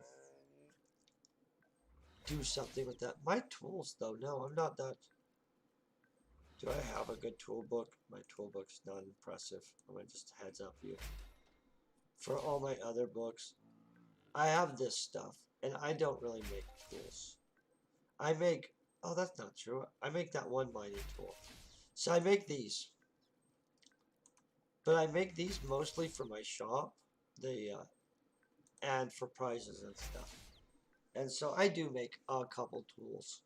do something with that. My tools, though, no, I'm not that. Do I have a good tool book? My tool book's not impressive. I'm gonna just heads up you. For all my other books, I have this stuff, and I don't really make tools. I make, oh, that's not true. I make that one mining tool. So I make these. But I make these mostly for my shop, and for prizes and stuff. And so I do make a couple tools.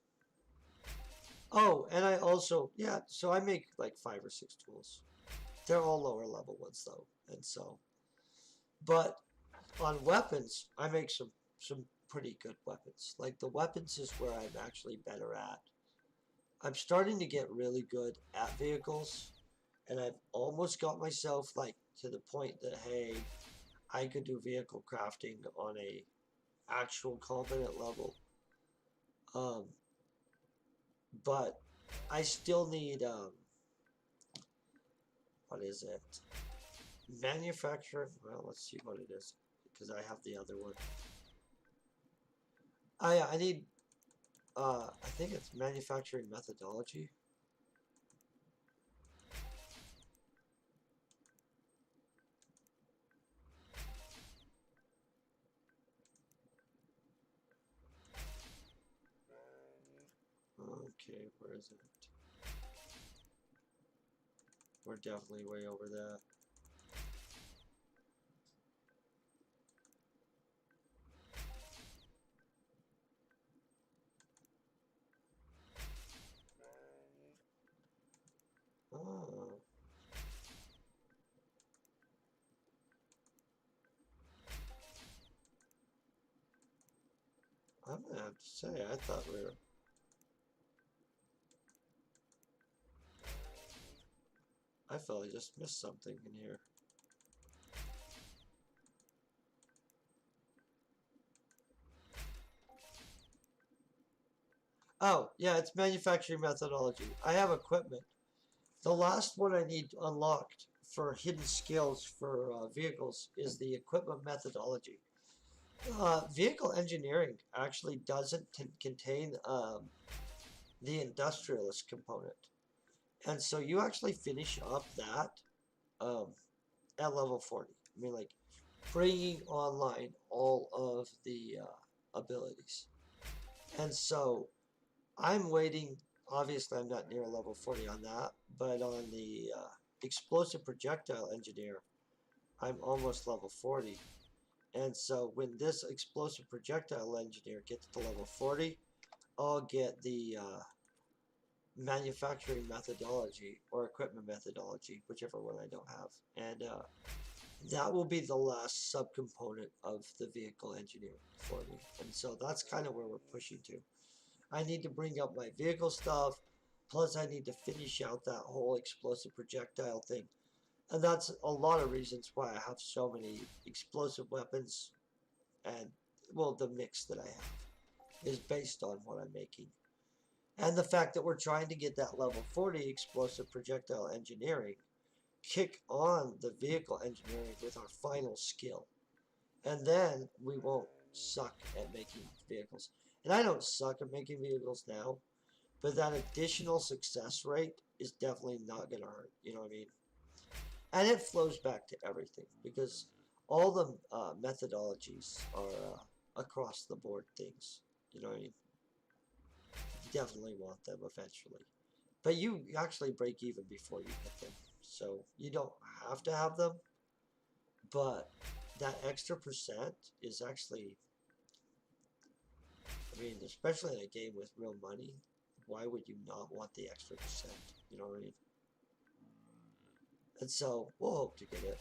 Oh, and I also, yeah, so I make like 5 or 6 tools. They're all lower level ones though. And so, but on weapons, I make some pretty good weapons. Like the weapons is where I'm actually better at. I'm starting to get really good at vehicles, and I've almost got myself like to the point that hey, I could do vehicle crafting on a actual competent level. Um, but I still need what is it? Manufacturer. Well, let's see what it is because I have the other one. I need. I think it's manufacturing methodology. Okay, where is it? We're definitely way over that. Oh. I'm gonna have to say, I thought we were. I felt I just missed something in here. Oh, yeah, it's manufacturing methodology. I have equipment. The last one I need unlocked for hidden skills for vehicles is the equipment methodology. Vehicle engineering actually doesn't contain the industrialist component. And so you actually finish up that um, at level 40. I mean, like bringing online all of the abilities. And so I'm waiting. Obviously, I'm not near level 40 on that, but on the explosive projectile engineer, I'm almost level 40. And so when this explosive projectile engineer gets to level 40, I'll get the manufacturing methodology or equipment methodology, whichever one I don't have. And that will be the last subcomponent of the vehicle engineering for me. And so that's kind of where we're pushing to. I need to bring up my vehicle stuff, plus I need to finish out that whole explosive projectile thing. And that's a lot of reasons why I have so many explosive weapons, and well, the mix that I have is based on what I'm making. And the fact that we're trying to get that level 40 explosive projectile engineering kick on the vehicle engineering with our final skill. And then we won't suck at making vehicles. And I don't suck at making vehicles now, but that additional success rate is definitely not going to hurt. You know what I mean? And it flows back to everything because all the methodologies are across the board things. You know what I mean? You definitely want them eventually. But you actually break even before you get them. So you don't have to have them, but that extra percent is actually, I mean, especially in a game with real money, why would you not want the extra percent? You know what I mean? And so we'll hope to get it.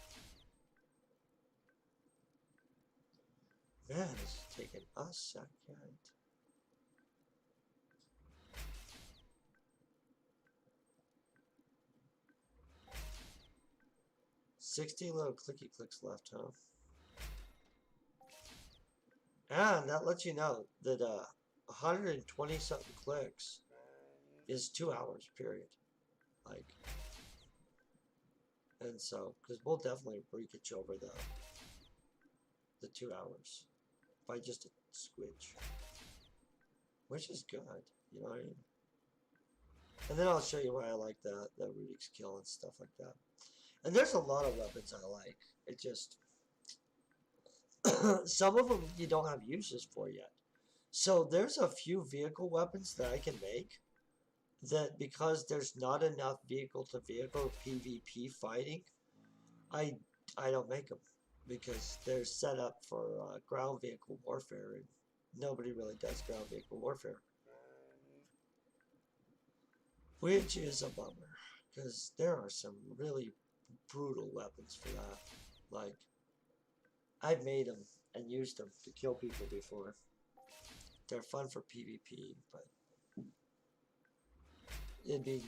Man, it's taken a second. 60 little clicky clicks left, huh? And that lets you know that 120 something clicks is 2 hours, period. Like, and so, because we'll definitely breakage over the 2 hours by just a squidge, which is good, you know what I mean? And then I'll show you why I like the Rudik's kill and stuff like that. And there's a lot of weapons I like. It just some of them you don't have uses for yet. So there's a few vehicle weapons that I can make that because there's not enough vehicle to vehicle PvP fighting, I don't make them because they're set up for ground vehicle warfare, and nobody really does ground vehicle warfare, which is a bummer because there are some really brutal weapons for that. Like, I've made them and used them to kill people before. They're fun for PvP, but it'd be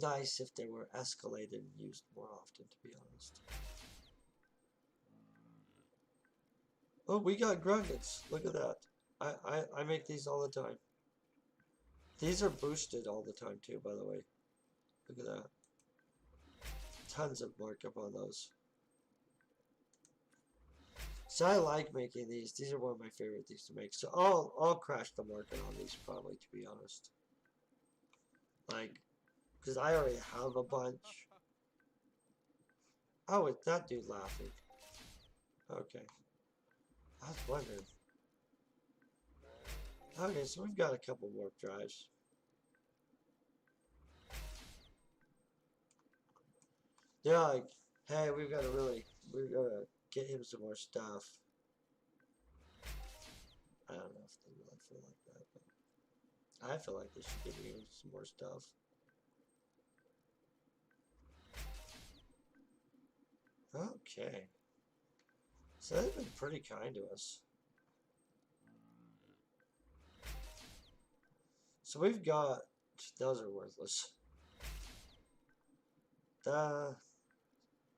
nice if they were escalated and used more often, to be honest. Oh, we got Gruggets. Look at that. I make these all the time. These are boosted all the time too, by the way. Look at that. Tons of markup on those. So I like making these. These are one of my favorite things to make. So I'll crash the market on these probably, to be honest. Like, because I already have a bunch. Oh, it's that dude laughing. Okay. I was wondering. Okay, so we've got a couple warp drives. They're like, hey, we've got to get him some more stuff. I don't know if they really feel like that, but I feel like they should give me some more stuff. Okay. So they've been pretty kind to us. So we've got, those are worthless.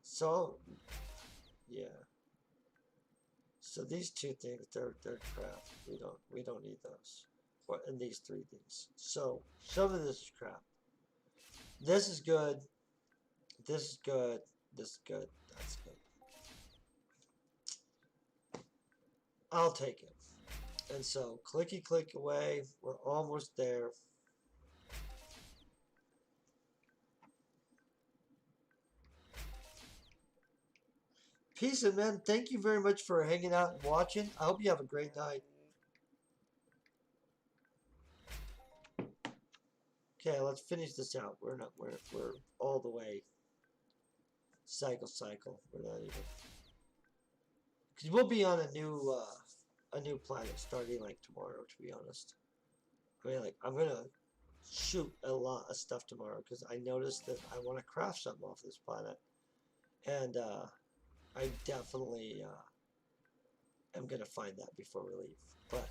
So, yeah. So these two things, they're crap. We don't need those. What, and these three things. So some of this is crap. This is good. This is good. This is good. That's good. I'll take it. And so, clicky click away. We're almost there. Peace and men, thank you very much for hanging out and watching. I hope you have a great night. Okay, let's finish this out. We're all the way. Cycle. We're not even. Because we'll be on a new planet starting like tomorrow, to be honest. I mean, like, I'm gonna shoot a lot of stuff tomorrow because I noticed that I want to craft something off this planet, and I definitely am gonna find that before we leave. But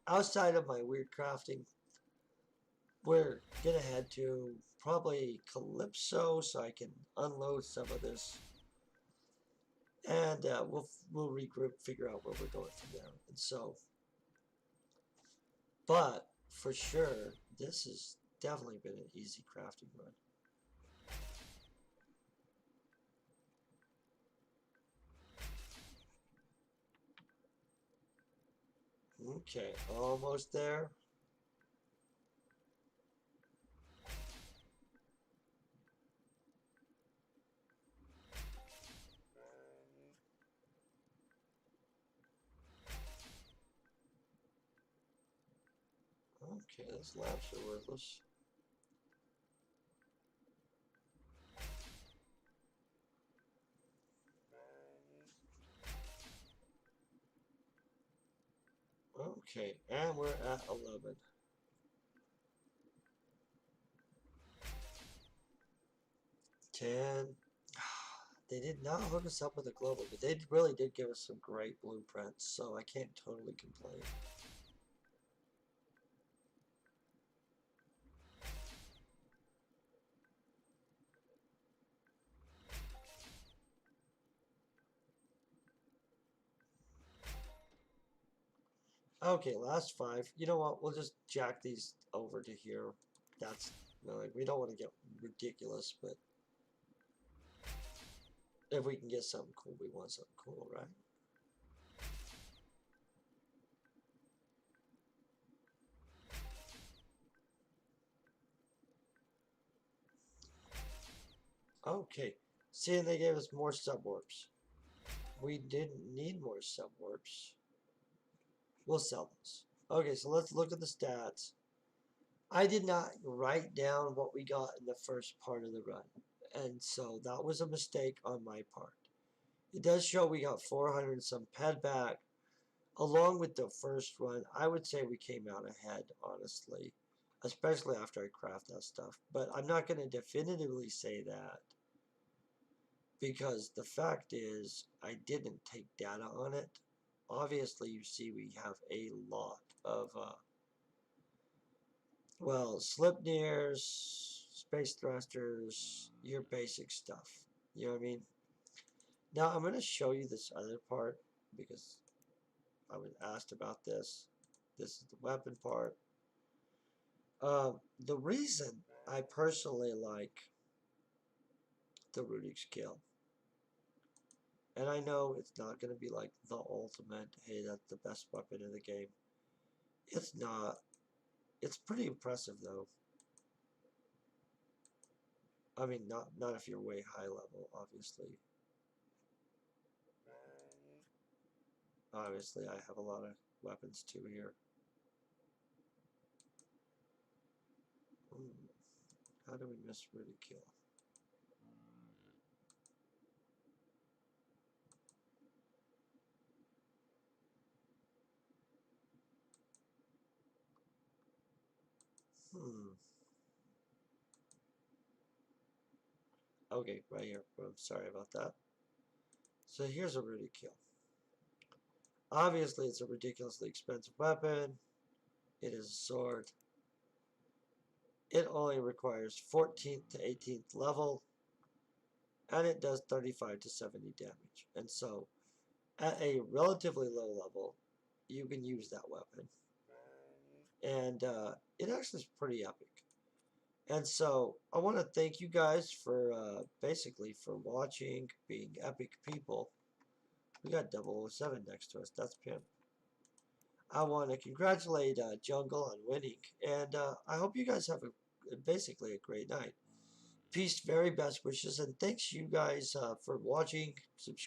outside of my weird crafting, we're gonna head to probably Calypso so I can unload some of this, and we'll regroup, figure out where we're going from there. And so, but for sure, this has definitely been an easy crafting run. Okay, almost there. Okay, those laps are worthless. Okay, and we're at 11. Ten. They did not hook us up with a global, but they really did give us some great blueprints, so I can't totally complain. Okay, last 5. You know what? We'll just jack these over to here. That's, like, we don't want to get ridiculous, but if we can get something cool, we want something cool, right? Okay. See, they gave us more subwarps. We didn't need more subwarps. We'll sell those. Okay, so let's look at the stats. I did not write down what we got in the first part of the run, and so that was a mistake on my part. It does show we got 400 and some ped back. Along with the first run, I would say we came out ahead, honestly, especially after I craft that stuff. But I'm not going to definitively say that because the fact is I didn't take data on it. Obviously, you see we have a lot of, well, Sleipnirs, space thrusters, your basic stuff. You know what I mean? Now, I'm going to show you this other part because I was asked about this. This is the weapon part. The reason I personally like the runic skill, and I know it's not going to be like the ultimate, hey, that's the best weapon in the game. It's not. It's pretty impressive though. I mean, not if you're way high level, obviously. Obviously, I have a lot of weapons too here. How do we miss runic kill? Okay, right here. I'm sorry about that. So here's a runic kill. Obviously, it's a ridiculously expensive weapon. It is a sword. It only requires 14th to 18th level, and it does 35 to 70 damage. And so, at a relatively low level, you can use that weapon. And it actually is pretty epic. And so I want to thank you guys for basically for watching, being epic people. We got 007 next to us. That's Pim. I want to congratulate Jungle on winning, and I hope you guys have basically a great night. Peace, very best wishes, and thanks you guys for watching, subscribing.